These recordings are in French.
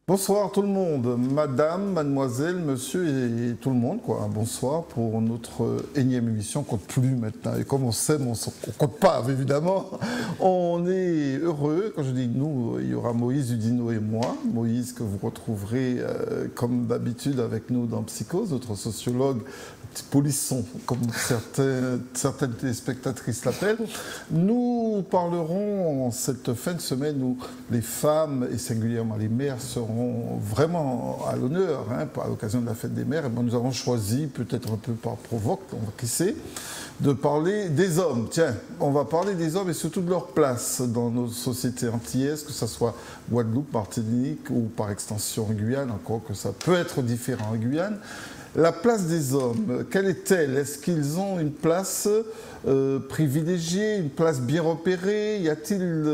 Bonsoir tout le monde, madame, mademoiselle, monsieur et tout le monde, quoi. Bonsoir pour notre énième émission. On ne compte plus maintenant. Et comme on sait, on ne compte pas, évidemment. On est heureux. Quand je dis nous, il y aura Moïse Udino et moi. Moïse que vous retrouverez comme d'habitude avec nous dans Psychose, notre sociologue, petit polisson, comme certaines téléspectatrices l'appellent. Nous parlerons en cette fin de semaine où les femmes, et singulièrement les mères, seront vraiment à l'honneur à l'occasion de la fête des mères. Et nous avons choisi, peut-être un peu par provoque, qui sait, de parler des hommes. Tiens, on va parler des hommes et surtout de leur place dans nos sociétés antillaises, que ce soit Guadeloupe, Martinique ou par extension Guyane, encore que ça peut être différent en Guyane. La place des hommes, quelle est-elle? Est-ce qu'ils ont une place privilégiée, une place bien repérée? Y a-t-il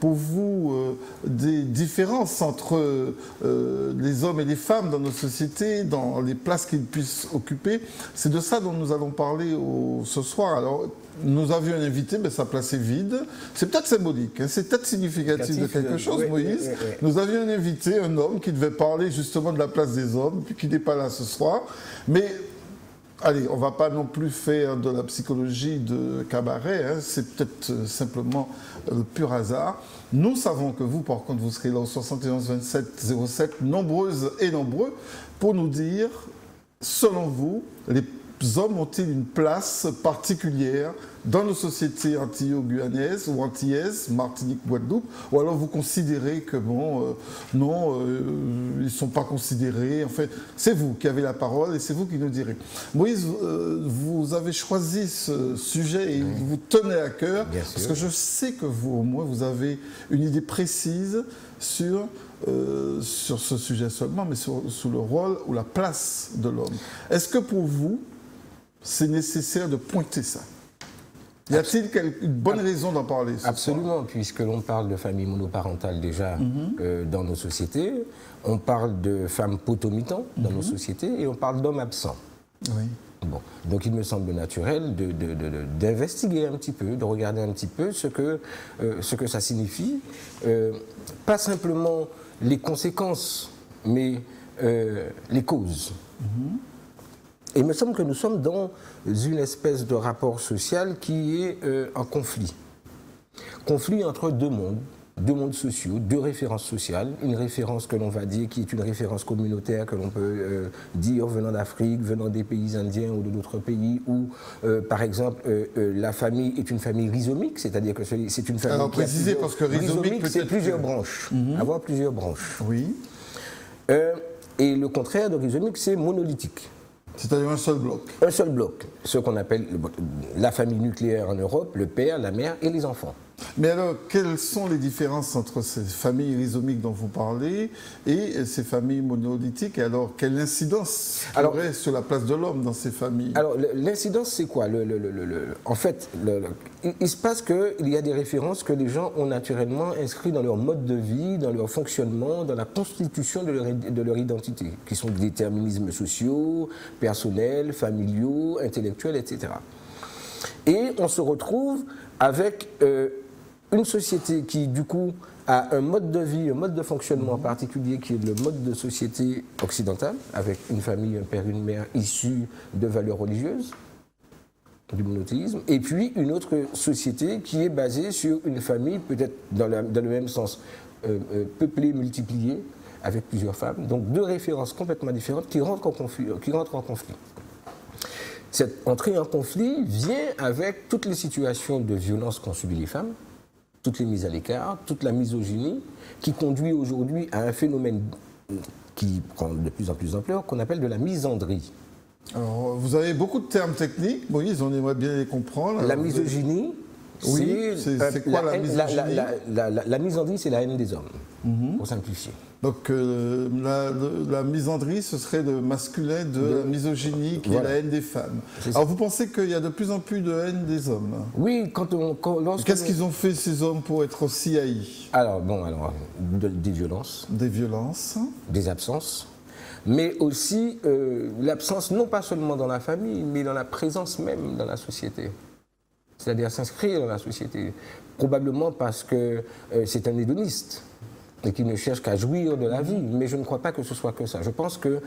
pour vous des différences entre les hommes et les femmes dans nos sociétés, dans les places qu'ils puissent occuper? C'est de ça dont nous allons parler ce soir. Alors, nous avions un invité, mais sa place est vide. C'est peut-être symbolique, c'est peut-être significatif de quelque chose, oui, Moïse. Oui. Nous avions un invité, un homme, qui devait parler justement de la place des hommes, puis qui n'est pas là ce soir. Mais, allez, on ne va pas non plus faire de la psychologie de cabaret, c'est peut-être simplement le pur hasard. Nous savons que vous, par contre, vous serez là au 71 27 07, nombreuses et nombreux, pour nous dire, selon vous, les hommes ont-ils une place particulière dans nos sociétés antillo-guyanaises ou antillaises, Martinique, Guadeloupe, ou alors vous considérez que non, ils ne sont pas considérés. En fait, c'est vous qui avez la parole et c'est vous qui nous direz. Moïse, vous avez choisi ce sujet et vous tenez à cœur, parce que je sais que vous, au moins, vous avez une idée précise sur ce sujet seulement, mais sur le rôle ou la place de l'homme. Est-ce que pour vous, c'est nécessaire de pointer ça? Y a-t-il une bonne raison d'en parler? Absolument, puisque l'on parle de famille monoparentale déjà dans nos sociétés, on parle de femmes potomitans dans nos sociétés et on parle d'hommes absents. Oui. Bon. Donc il me semble naturel d'investiguer un petit peu, de regarder un petit peu ce que ça signifie, pas simplement les conséquences, mais les causes. Et il me semble que nous sommes dans une espèce de rapport social qui est en conflit. Conflit entre deux mondes sociaux, deux références sociales. Une référence que l'on va dire qui est une référence communautaire que l'on peut dire venant d'Afrique, venant des pays indiens ou de d'autres pays, où par exemple la famille est une famille rhizomique, c'est-à-dire que c'est une famille. Alors précisez, parce que rhizomique c'est plusieurs branches, avoir plusieurs branches. Oui. Et le contraire de rhizomique, c'est monolithique. C'est-à-dire un seul bloc. Un seul bloc, ce qu'on appelle la famille nucléaire en Europe, le père, la mère et les enfants. Mais alors, quelles sont les différences entre ces familles rhizomiques dont vous parlez et ces familles monolithiques? Et alors, quelle incidence aurait sur la place de l'homme dans ces familles? Alors, l'incidence, c'est quoi? En fait, il se passe qu'il y a des références que les gens ont naturellement inscrites dans leur mode de vie, dans leur fonctionnement, dans la constitution de leur identité, qui sont des déterminismes sociaux, personnels, familiaux, intellectuels, etc. Et on se retrouve avec une société qui, du coup, a un mode de vie, un mode de fonctionnement particulier qui est le mode de société occidentale, avec une famille, un père, une mère issus de valeurs religieuses, du monothéisme, et puis une autre société qui est basée sur une famille, peut-être dans le même sens, peuplée, multipliée, avec plusieurs femmes. Donc deux références complètement différentes qui rentrent en conflit. Cette entrée en conflit vient avec toutes les situations de violence qu'ont subies les femmes, toutes les mises à l'écart, toute la misogynie, qui conduit aujourd'hui à un phénomène qui prend de plus en plus d'ampleur, qu'on appelle de la misandrie. Alors, vous avez beaucoup de termes techniques, Moïse, on aimerait bien les comprendre. La misogynie, c'est quoi la misogynie? La misandrie, c'est la haine des hommes, pour simplifier. Donc la misandrie, ce serait le masculin de misogynie, qui est la haine des femmes. Alors vous pensez qu'il y a de plus en plus de haine des hommes? Oui, Qu'est-ce qu'ils ont fait ces hommes pour être aussi haïs? Alors, des violences. Des violences. Des absences. Mais aussi l'absence, non pas seulement dans la famille, mais dans la présence même dans la société. C'est-à-dire s'inscrire dans la société. Probablement parce que c'est un hédoniste. et qui ne cherchent qu'à jouir de la vie. Mais je ne crois pas que ce soit que ça. Je pense que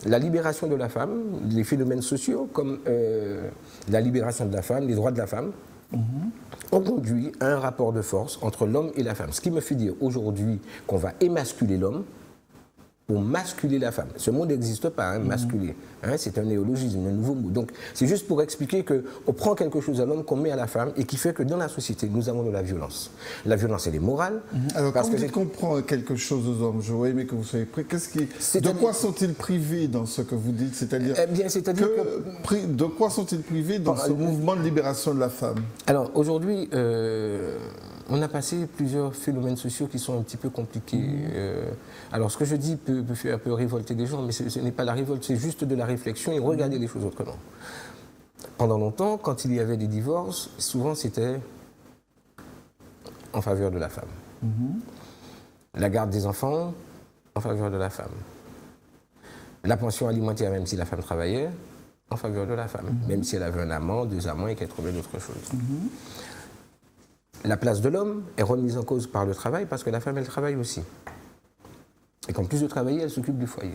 la libération de la femme, les phénomènes sociaux comme la libération de la femme, les droits de la femme, ont conduit à un rapport de force entre l'homme et la femme. Ce qui me fait dire aujourd'hui qu'on va émasculer l'homme pour masculer la femme. Ce mot n'existe pas, hein, masculer. Hein, c'est un néologisme, un nouveau mot. Donc c'est juste pour expliquer qu'on prend quelque chose à l'homme qu'on met à la femme et qui fait que dans la société, nous avons de la violence. La violence, elle est morale. Alors quand vous dites qu'on prend quelque chose aux hommes, j'aurais aimé que vous soyez prêts. De quoi sont-ils privés dans ce que vous dites? C'est-à-dire de quoi sont-ils privés dans ce mouvement de libération de la femme? Alors aujourd'hui, on a passé plusieurs phénomènes sociaux qui sont un petit peu compliqués. Alors ce que je dis peut faire un peu révolter des gens, mais ce n'est pas la révolte, c'est juste de la réflexion et regarder les choses autrement. Pendant longtemps, quand il y avait des divorces, souvent c'était en faveur de la femme. La garde des enfants, en faveur de la femme. La pension alimentaire, même si la femme travaillait, en faveur de la femme, même si elle avait un amant, 2 amants et qu'elle trouvait d'autres choses. La place de l'homme est remise en cause par le travail parce que la femme, elle travaille aussi. Et qu'en plus de travailler, elle s'occupe du foyer.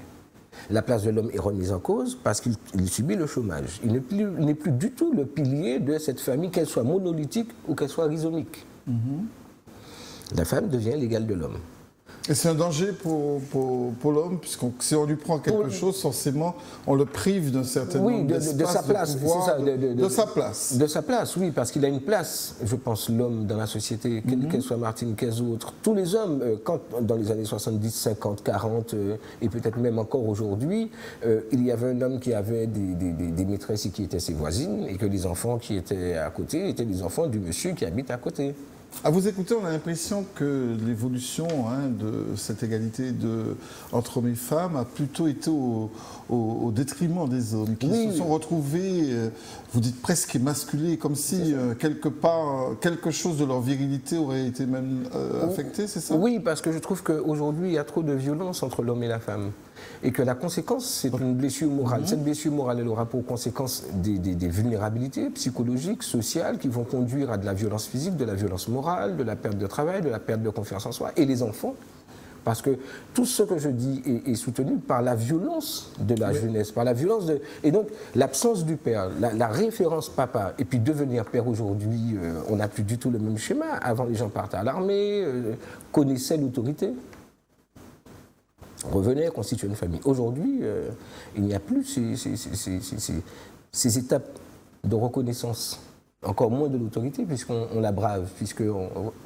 La place de l'homme est remise en cause parce qu'il subit le chômage. Il n'est plus du tout le pilier de cette famille, qu'elle soit monolithique ou qu'elle soit rhizomique. La femme devient l'égale de l'homme. Et c'est un danger pour l'homme, puisque si on lui prend quelque chose, forcément, on le prive d'un certain nombre d'espace, de sa place, de pouvoir, c'est ça, de sa place. De sa place, oui, parce qu'il a une place, je pense, l'homme dans la société, qu'elle soit Martine, qu'elle autre. Tous les hommes, quand dans les années 70, 50, 40, et peut-être même encore aujourd'hui, il y avait un homme qui avait des maîtresses qui étaient ses voisines, et que les enfants qui étaient à côté étaient les enfants du monsieur qui habite à côté. À vous écouter, on a l'impression que l'évolution de cette égalité entre hommes et femmes a plutôt été au détriment des hommes, qui se sont retrouvés, vous dites presque émasculés, comme si quelque part, quelque chose de leur virilité aurait été même affecté, c'est ça? Oui, parce que je trouve qu'aujourd'hui, il y a trop de violence entre l'homme et la femme. Et que la conséquence, c'est une blessure morale. Cette blessure morale, elle aura pour conséquence des vulnérabilités psychologiques, sociales, qui vont conduire à de la violence physique, de la violence morale, de la perte de travail, de la perte de confiance en soi. Et les enfants, parce que tout ce que je dis est soutenu par la violence de la jeunesse, par la violence de... Et donc, l'absence du père, la référence papa, et puis devenir père aujourd'hui, on n'a plus du tout le même schéma. Avant, les gens partaient à l'armée, connaissaient l'autorité, revenaient, constituaient une famille. Aujourd'hui, il n'y a plus ces étapes de reconnaissance. Encore moins de l'autorité, puisqu'on la brave.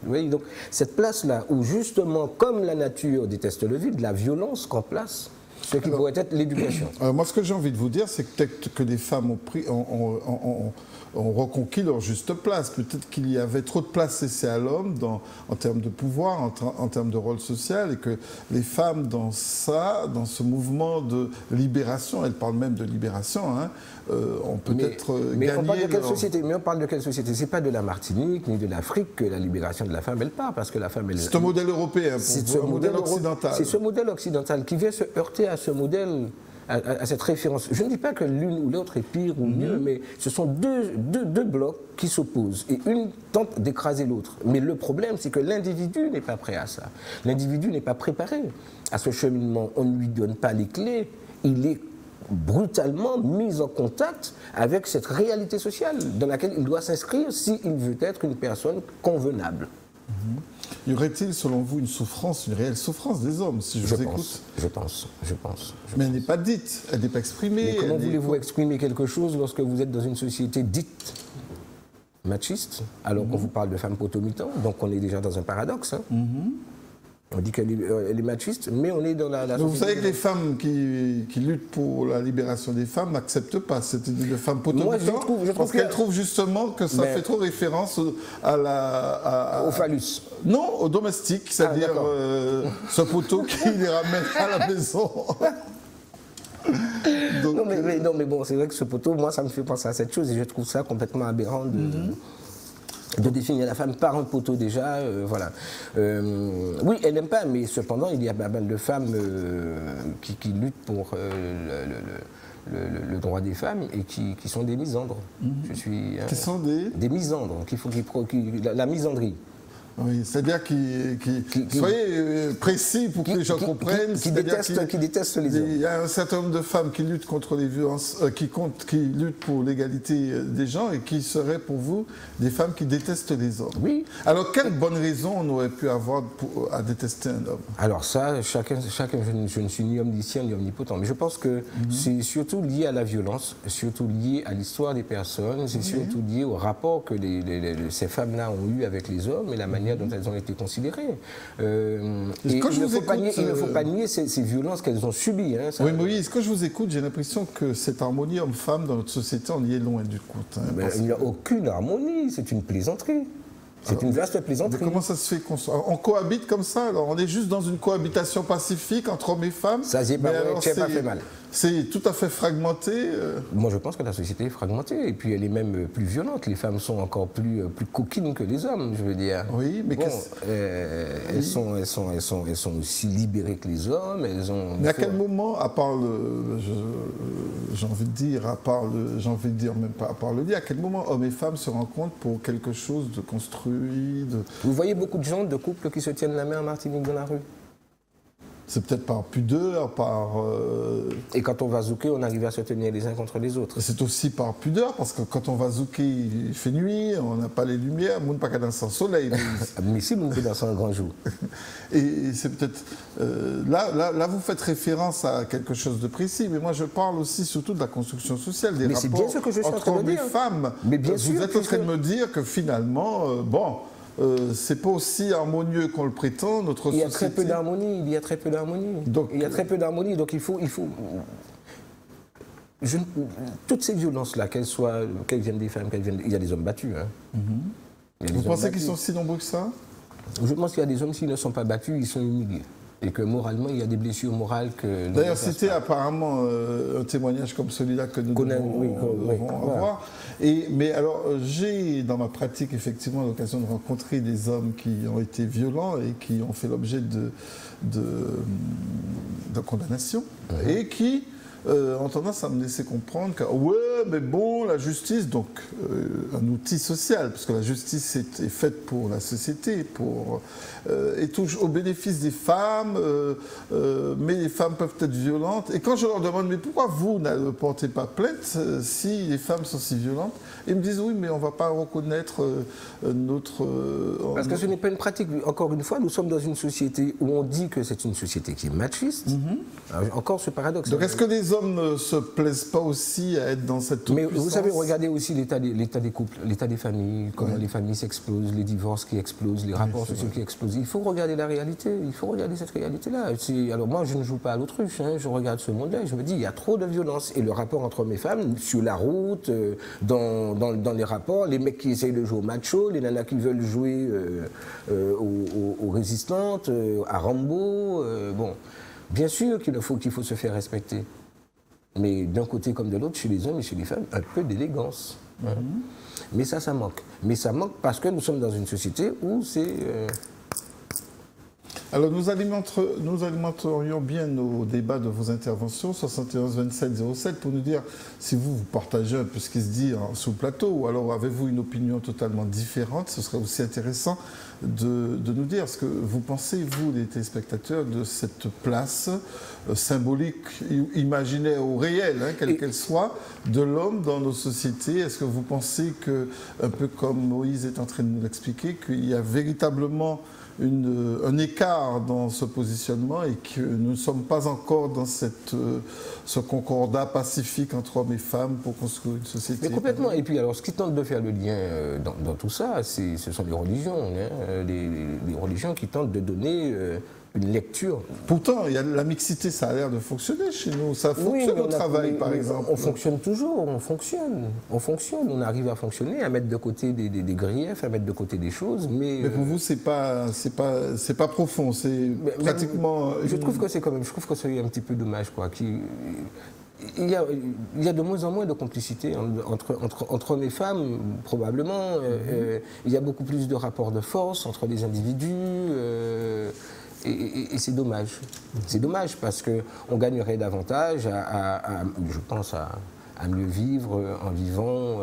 Oui, donc, cette place-là, où justement, comme la nature déteste le vide, la violence qu'en place, ce qui pourrait être l'éducation. Moi, ce que j'ai envie de vous dire, c'est peut-être que les femmes ont reconquis leur juste place. Peut-être qu'il y avait trop de place laissée à l'homme en termes de pouvoir, en termes de rôle social, et que les femmes, dans ce mouvement de libération, elles parlent même de libération, ont peut-être gagné... Mais on parle de quelle société? Mais on parle de quelle société? C'est pas de la Martinique ni de l'Afrique que la libération de la femme, elle part, parce que la femme, elle... C'est un modèle européen, c'est un modèle occidental. C'est ce modèle occidental qui vient se heurter à ce modèle, à cette référence. Je ne dis pas que l'une ou l'autre est pire ou mieux, mais ce sont deux blocs qui s'opposent et une tente d'écraser l'autre. Mais le problème, c'est que l'individu n'est pas prêt à ça. L'individu n'est pas préparé à ce cheminement. On ne lui donne pas les clés. Il est brutalement mis en contact avec cette réalité sociale dans laquelle il doit s'inscrire s'il veut être une personne convenable. Y aurait-il, selon vous, une réelle souffrance des hommes, si je vous écoute? Je pense. Mais elle n'est pas dite, elle n'est pas exprimée. Mais comment voulez-vous exprimer quelque chose lorsque vous êtes dans une société dite machiste, alors qu'on vous parle de femmes potomitans, donc on est déjà dans un paradoxe. On dit qu'elle est machiste, mais on est dans la société. Vous savez que les femmes qui luttent pour la libération des femmes n'acceptent pas cette idée de femmes potomitans, parce qu'elles trouvent justement que ça fait trop référence au phallus. Non, au domestique, c'est-à-dire ce poteau qui les ramène à la maison. Donc, non, mais bon, c'est vrai que ce poteau, moi, ça me fait penser à cette chose et je trouve ça complètement aberrant de définir la femme par un poteau déjà, voilà. Oui, elle n'aime pas, mais cependant, il y a pas mal de femmes qui luttent pour le droit des femmes et qui sont des misandres. Qui sont des misandres, la misandrie. Oui, c'est-à-dire soyez précis pour que les gens comprennent. Qui détestent les hommes. Il y a un certain nombre de femmes qui luttent contre les violences, qui luttent pour l'égalité des gens et qui seraient pour vous des femmes qui détestent les hommes. Oui. Alors, quelle bonne raison on aurait pu avoir à détester un homme? Alors ça, chacun je ne suis ni omniscient ni omnipotent, mais je pense que c'est surtout lié à la violence, surtout lié à l'histoire des personnes, c'est surtout lié au rapport que ces femmes-là ont eu avec les hommes et la manière dont elles ont été considérées. Il ne faut pas nier ces violences qu'elles ont subies. Hein, oui, Moïse, quand je vous écoute, j'ai l'impression que cette harmonie homme-femme dans notre société, on y est loin du compte. Hein, il n'y a aucune harmonie, c'est une plaisanterie. C'est une vaste plaisanterie. Mais comment ça se fait qu'on cohabite comme ça? Alors, on est juste dans une cohabitation pacifique entre hommes et femmes. Ça, c'est pas fait mal. C'est tout à fait fragmenté. Moi, je pense que la société est fragmentée. Et puis, elle est même plus violente. Les femmes sont encore plus coquines que les hommes, je veux dire. Oui, mais elles sont aussi libérées que les hommes. Mais à quel moment, à part j'ai envie de dire, même pas à part le lit, à quel moment hommes et femmes se rencontrent pour quelque chose de construit Vous voyez beaucoup de gens, de couples qui se tiennent la main en Martinique dans la rue? C'est peut-être par pudeur, Et quand on va zouker, on arrive à se tenir les uns contre les autres. C'est aussi par pudeur, parce que quand on va zouker, il fait nuit, on n'a pas les lumières, on n'a pas qu'à danser au soleil. Mais si, on peut danser un grand jour. Et c'est peut-être... Là, vous faites référence à quelque chose de précis, mais moi, je parle aussi surtout de la construction sociale, des rapports bien ce que je suis entre hommes et femmes. Mais bien vous êtes en train de me dire que finalement, c'est pas aussi harmonieux qu'on le prétend, notre société. Il y a très peu d'harmonie, il y a très peu d'harmonie, donc il faut... toutes ces violences-là, qu'elles viennent des femmes, il y a des hommes battus. Hein. Vous pensez qu'ils sont si nombreux que ça? Je pense qu'il y a des hommes, s'ils ne sont pas battus, ils sont humiliés. Et que moralement, il y a des blessures morales que... D'ailleurs, c'était apparemment un témoignage comme celui-là que nous devons avoir. Mais alors, j'ai dans ma pratique effectivement l'occasion de rencontrer des hommes qui ont été violents et qui ont fait l'objet de condamnation et qui ont tendance à me laisser comprendre que mais bon, la justice, donc un outil social, parce que la justice est faite pour la société, et touche au bénéfice des femmes, mais les femmes peuvent être violentes. Et quand je leur demande, mais pourquoi vous ne portez pas plainte si les femmes sont si violentes, ils me disent, oui, mais on ne va pas reconnaître notre... Parce que ce n'est pas une pratique. Encore une fois, nous sommes dans une société où on dit que c'est une société qui est machiste. Alors, encore ce paradoxe. Donc est-ce que les hommes ne se plaisent pas aussi à être dans cette Mais vous savez, regardez aussi l'état des couples, l'état des familles, comment les familles s'explosent, les divorces qui explosent, les rapports sociaux qui explosent. Il faut regarder la réalité, il faut regarder cette réalité-là. Alors moi, je ne joue pas à l'autruche, hein, je regarde ce monde-là et je me dis, il y a trop de violence. Et le rapport entre hommes et femmes, sur la route, dans les rapports, les mecs qui essayent de jouer au macho, les nanas qui veulent jouer aux résistantes, à Rambo, bien sûr qu'il faut se faire respecter. Mais d'un côté comme de l'autre, chez les hommes et chez les femmes, un peu d'élégance. Mais ça manque. Mais ça manque parce que nous sommes dans une société où c'est... Alors nous alimenterions bien nos débats de vos interventions, 71 27 07, pour nous dire si vous partagez un peu ce qui se dit sous le plateau, ou alors avez-vous une opinion totalement différente. Ce serait aussi intéressant de nous dire ce que vous pensez, vous, les téléspectateurs, de cette place symbolique, imaginaire ou réelle, quelle qu'elle soit, de l'homme dans nos sociétés. Est-ce que vous pensez que, un peu comme Moïse est en train de nous l'expliquer, qu'il y a véritablement un écart dans ce positionnement et que nous ne sommes pas encore dans ce concordat pacifique entre hommes et femmes pour construire une société? Mais complètement. Et puis alors, ce qui tente de faire le lien dans tout ça, ce sont les religions. Les religions qui tentent de donner une lecture. Pourtant, la mixité, ça a l'air de fonctionner chez nous. Ça fonctionne au travail, par exemple. On fonctionne toujours, on fonctionne. On arrive à fonctionner, à mettre de côté des griefs, à mettre de côté des choses. Mais pour vous, c'est pas profond, c'est pratiquement... Je trouve que c'est un petit peu dommage, quoi. Il y a de moins en moins de complicité entre hommes et femmes, probablement. Il y a beaucoup plus de rapports de force entre les individus. Et c'est dommage. C'est dommage parce qu'on gagnerait davantage je pense, à mieux vivre en vivant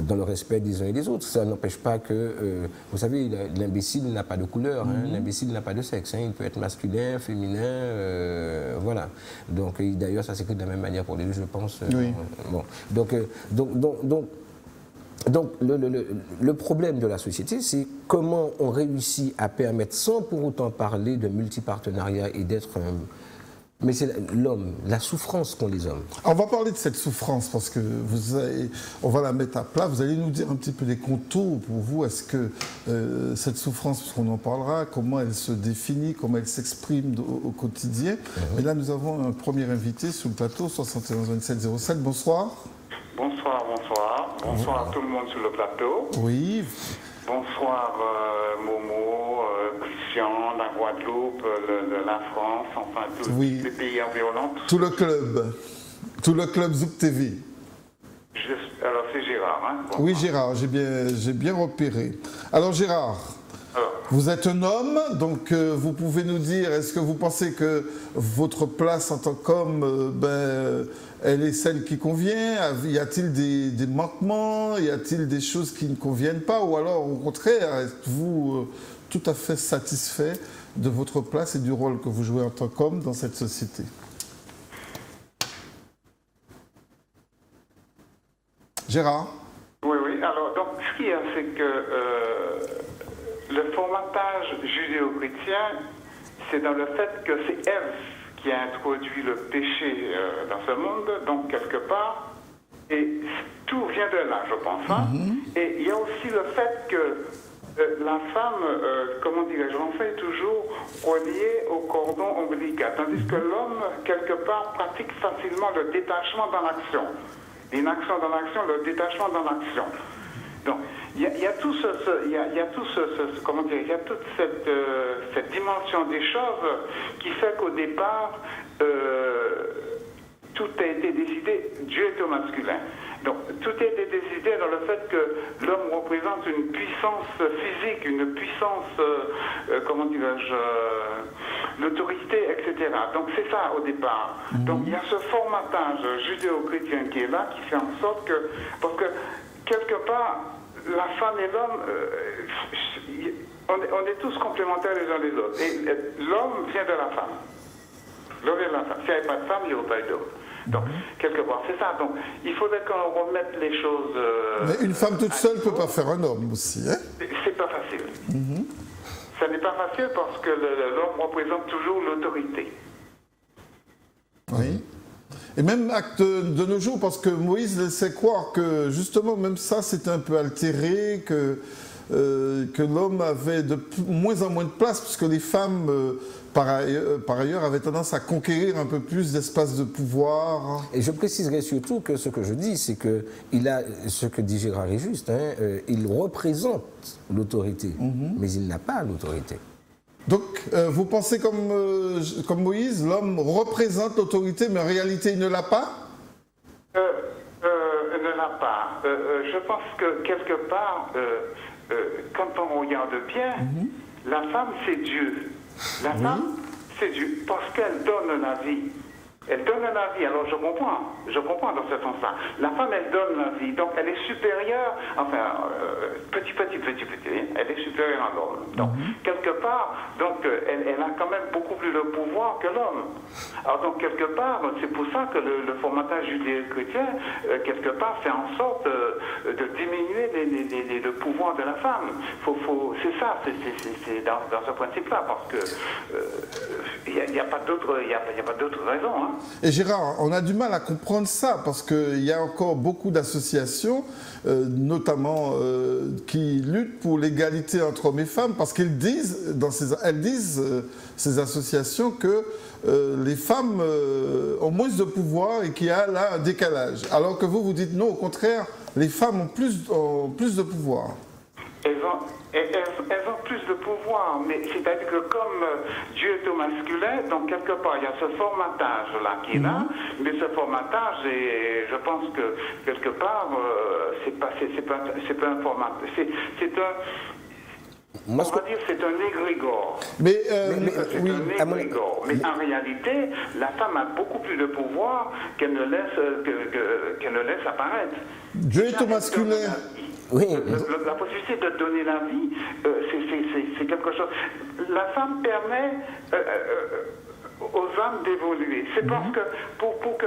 dans le respect des uns et des autres. Ça n'empêche pas que, vous savez, l'imbécile n'a pas de couleur, hein, l'imbécile n'a pas de sexe, hein, il peut être masculin, féminin, voilà. Donc, d'ailleurs, ça s'écrit de la même manière pour les deux, je pense. Oui. Bon. Donc, le problème de la société, c'est comment on réussit à permettre, sans pour autant parler de multipartenariat et d'être... mais c'est l'homme, la souffrance qu'ont les hommes. On va parler de cette souffrance parce que on va la mettre à plat. Vous allez nous dire un petit peu les contours pour vous. Est-ce que cette souffrance, puisqu'on en parlera, comment elle se définit, comment elle s'exprime au quotidien. Mais là, nous avons un premier invité sur le plateau, 71 27 07. Bonsoir. Bonsoir, bonsoir. Bonsoir à tout le monde sur le plateau. Oui. Bonsoir Momo, Christian, la Guadeloupe, la France, enfin tous les pays environnants. Tout le club Zouk TV. Alors c'est Gérard, hein? Bon, oui Gérard, j'ai bien repéré. Alors Gérard, vous êtes un homme, donc vous pouvez nous dire, est-ce que vous pensez que votre place en tant qu'homme, elle est celle qui convient? Y a-t-il des manquements? Y a-t-il des choses qui ne conviennent pas? Ou alors, au contraire, êtes-vous tout à fait satisfait de votre place et du rôle que vous jouez en tant qu'homme dans cette société? Gérard? Oui. Alors, donc, ce qu'il y a, c'est que le formatage judéo-chrétien, c'est dans le fait que c'est Ève qui a introduit le péché dans ce monde, donc quelque part, et tout vient de là, je pense. Hein. Et il y a aussi le fait que la femme, comment dirais-je, en fait toujours reliée au cordon ombilical, tandis que l'homme, quelque part, pratique facilement le détachement dans l'action. L'inaction dans l'action, le détachement dans l'action. Donc, il y a toute cette dimension des choses qui fait qu'au départ, tout a été décidé, Dieu est au masculin. Donc, tout a été décidé dans le fait que l'homme représente une puissance physique, une puissance, l'autorité, etc. Donc, c'est ça au départ. Donc, il y a ce formatage judéo-chrétien qui est là, qui fait en sorte que, parce que, quelque part, la femme et l'homme, on est tous complémentaires les uns les autres. Et l'homme vient de la femme. L'homme vient de la femme. S'il n'y avait pas de femme, il n'y aurait pas eu d'homme. Donc, quelque part, c'est ça. Donc, il faudrait qu'on remette les choses... Mais une femme toute seule ne peut pas faire un homme aussi, hein? C'est pas facile. Ça n'est pas facile parce que l'homme représente toujours l'autorité. Oui. Et même acte de nos jours, parce que Moïse laissait croire que justement même ça c'était un peu altéré, que l'homme avait de moins en moins de place, puisque les femmes, par ailleurs, avaient tendance à conquérir un peu plus d'espace de pouvoir. Et je préciserai surtout que ce que je dis, c'est que ce que dit Gérard est juste, hein, il représente l'autorité, mais il n'a pas l'autorité. Donc, vous pensez comme Moïse, l'homme représente l'autorité, mais en réalité, il ne l'a pas? Ne l'a pas. Je pense que quelque part, quand on regarde bien, la femme, c'est Dieu. La femme, c'est Dieu, parce qu'elle donne la vie. Elle donne la vie, alors je comprends dans ce sens-là. La femme, elle donne la vie, donc elle est supérieure, enfin, elle est supérieure à l'homme. Donc, quelque part, donc, elle a quand même beaucoup plus de pouvoir que l'homme. Alors, donc, quelque part, c'est pour ça que le formatage judéo-chrétien, quelque part, fait en sorte de diminuer le pouvoir de la femme. C'est ça, c'est dans ce principe-là, parce que il n'y a pas d'autre raison, hein. Et Gérard, on a du mal à comprendre ça parce qu'il y a encore beaucoup d'associations, notamment qui luttent pour l'égalité entre hommes et femmes, parce qu'elles disent, ces associations, que les femmes ont moins de pouvoir et qu'il y a là un décalage. Alors que vous dites non, au contraire, les femmes ont plus de pouvoir. Elles ont plus de pouvoir, mais c'est-à-dire que comme Dieu est au masculin, donc quelque part il y a ce formatage-là qui est là, mais ce formatage, je pense que quelque part, c'est pas un formatage, Moi, On va dire c'est un égrégore. Mais, C'est oui, un égrégore. Mais en réalité, la femme a beaucoup plus de pouvoir qu'elle ne laisse apparaître. Dieu est au masculin. oui, La possibilité de donner la vie, c'est quelque chose. La femme permet aux âmes d'évoluer. C'est parce que pour que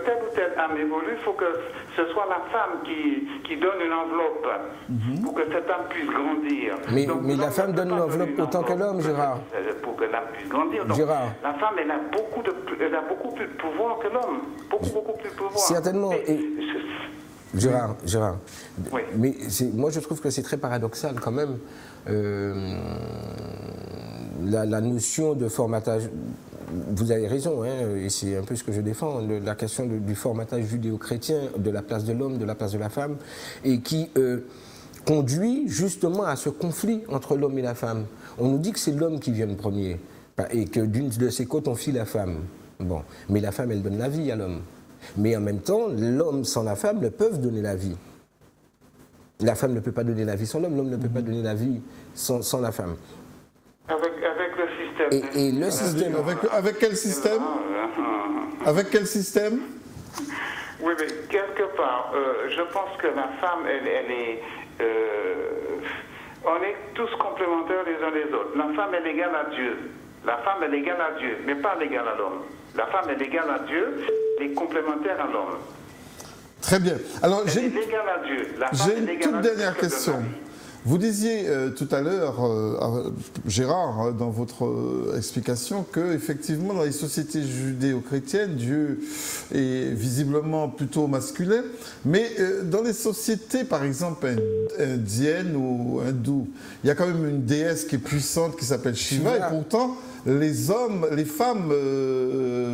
telle ou telle âme évolue, il faut que ce soit la femme qui donne une enveloppe pour que cette âme puisse grandir. mais Donc, la l'homme femme ne peut donne pas l'enveloppe donner une autant que enveloppe l'homme, Gérard. Pour que l'âme puisse grandir. Donc, Gérard. la femme, elle a beaucoup plus de pouvoir que l'homme. Beaucoup plus de pouvoir. Certainement. Gérard, Oui. mais moi je trouve que c'est très paradoxal quand même, la notion de formatage. Vous avez raison, hein, et c'est un peu ce que je défends, la question du formatage judéo-chrétien, de la place de l'homme, de la place de la femme, et qui conduit justement à ce conflit entre l'homme et la femme. On nous dit que c'est l'homme qui vient le premier, et que d'une de ses côtes on fit la femme. Bon, mais la femme, elle donne la vie à l'homme. Mais en même temps, l'homme sans la femme ne peuvent donner la vie. La femme ne peut pas donner la vie sans l'homme, l'homme ne peut pas donner la vie sans la femme. Avec le système. Et le système... Avec quel système? Avec quel système? Oui, mais quelque part, je pense que la femme, elle est... on est tous complémentaires les uns les autres. La femme est égale à Dieu. La femme est égale à Dieu, mais pas égale à l'homme. La femme est égale à Dieu et complémentaire à l'homme. Très bien. Alors, Elle est égale à Dieu. La femme j'ai est une égale toute à Dieu dernière que de question. Marie. Vous disiez tout à l'heure, Gérard, dans votre explication, que effectivement dans les sociétés judéo-chrétiennes, Dieu est visiblement plutôt masculin, mais dans les sociétés, par exemple, indiennes ou hindoues, il y a quand même une déesse qui est puissante qui s'appelle Shiva, et pourtant, les hommes, les femmes,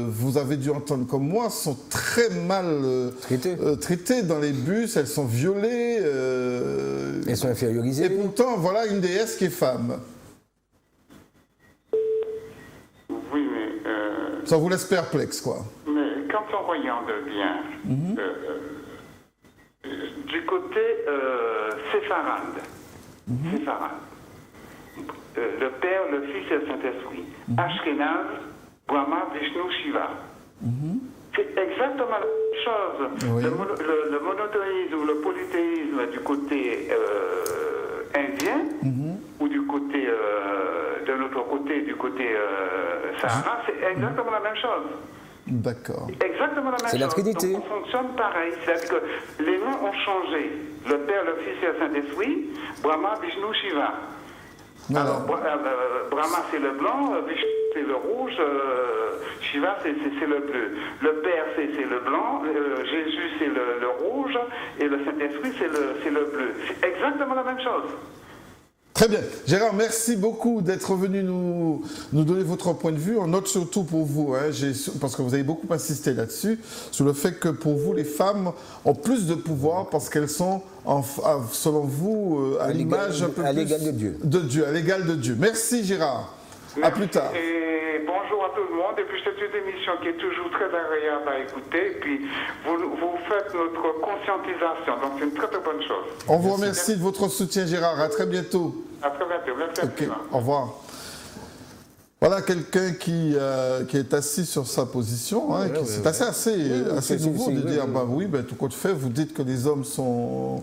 vous avez dû entendre comme moi, sont très mal traitées dans les bus, elles sont violées. Elles sont infériorisées. Et pourtant, voilà une déesse qui est femme. Oui, mais... Ça vous laisse perplexe, quoi. Mais quand on regarde bien, du côté séfarade, le Père, le Fils et le Saint-Esprit, Ashkenaz, Brahma, Vishnu, Shiva. C'est exactement la même chose. Oui. Le monothéisme ou le polythéisme du côté indien ou du côté de l'autre côté, du côté Sahara, c'est exactement la même chose. D'accord. Exactement la même chose. C'est la Trinité. Donc, on fonctionne pareil. C'est-à-dire que les noms ont changé. Le Père, le Fils et le Saint-Esprit, Brahma, Vishnu, Shiva. Voilà. Alors, Brahma, c'est le blanc, Vishnu, c'est le rouge, Shiva, c'est le bleu. Le Père, c'est le blanc, Jésus, c'est le rouge, et le Saint-Esprit, c'est le bleu. C'est exactement la même chose. Très bien. Gérard, merci beaucoup d'être venu nous donner votre point de vue. On note surtout pour vous, hein, parce que vous avez beaucoup insisté là-dessus, sur le fait que pour vous, les femmes ont plus de pouvoir parce qu'elles sont, selon vous, à l'image un peu à plus l'égal de Dieu. À l'égal de Dieu. Merci Gérard. À plus tard. Et bonjour à tout le monde. Et puis c'est une émission qui est toujours très agréable à écouter. Et puis vous faites notre conscientisation. Donc c'est une très très bonne chose. On vous remercie de votre soutien Gérard. À très bientôt. À très bientôt. Merci infiniment. Au revoir. Voilà quelqu'un qui est assis sur sa position. Hein, c'est assez nouveau de dire, tout compte fait, vous dites que les hommes sont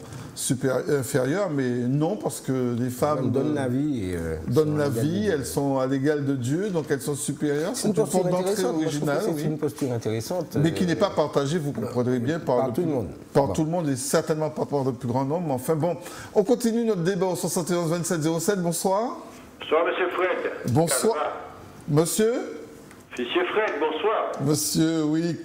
inférieurs, mais non, parce que les femmes donnent la vie. Donnent la vie, elles sont à l'égal de Dieu, donc elles sont supérieures. C'est une porte d'entrée originale. C'est une posture intéressante. Mais qui n'est pas partagée, vous comprendrez bien, par tout le monde. Par tout le monde et certainement pas par le plus grand nombre. Enfin bon, on continue notre débat au 71 27 07. Bonsoir. Bonsoir, monsieur Fred. Bonsoir. Monsieur Monsieur Fred, bonsoir. Monsieur, oui,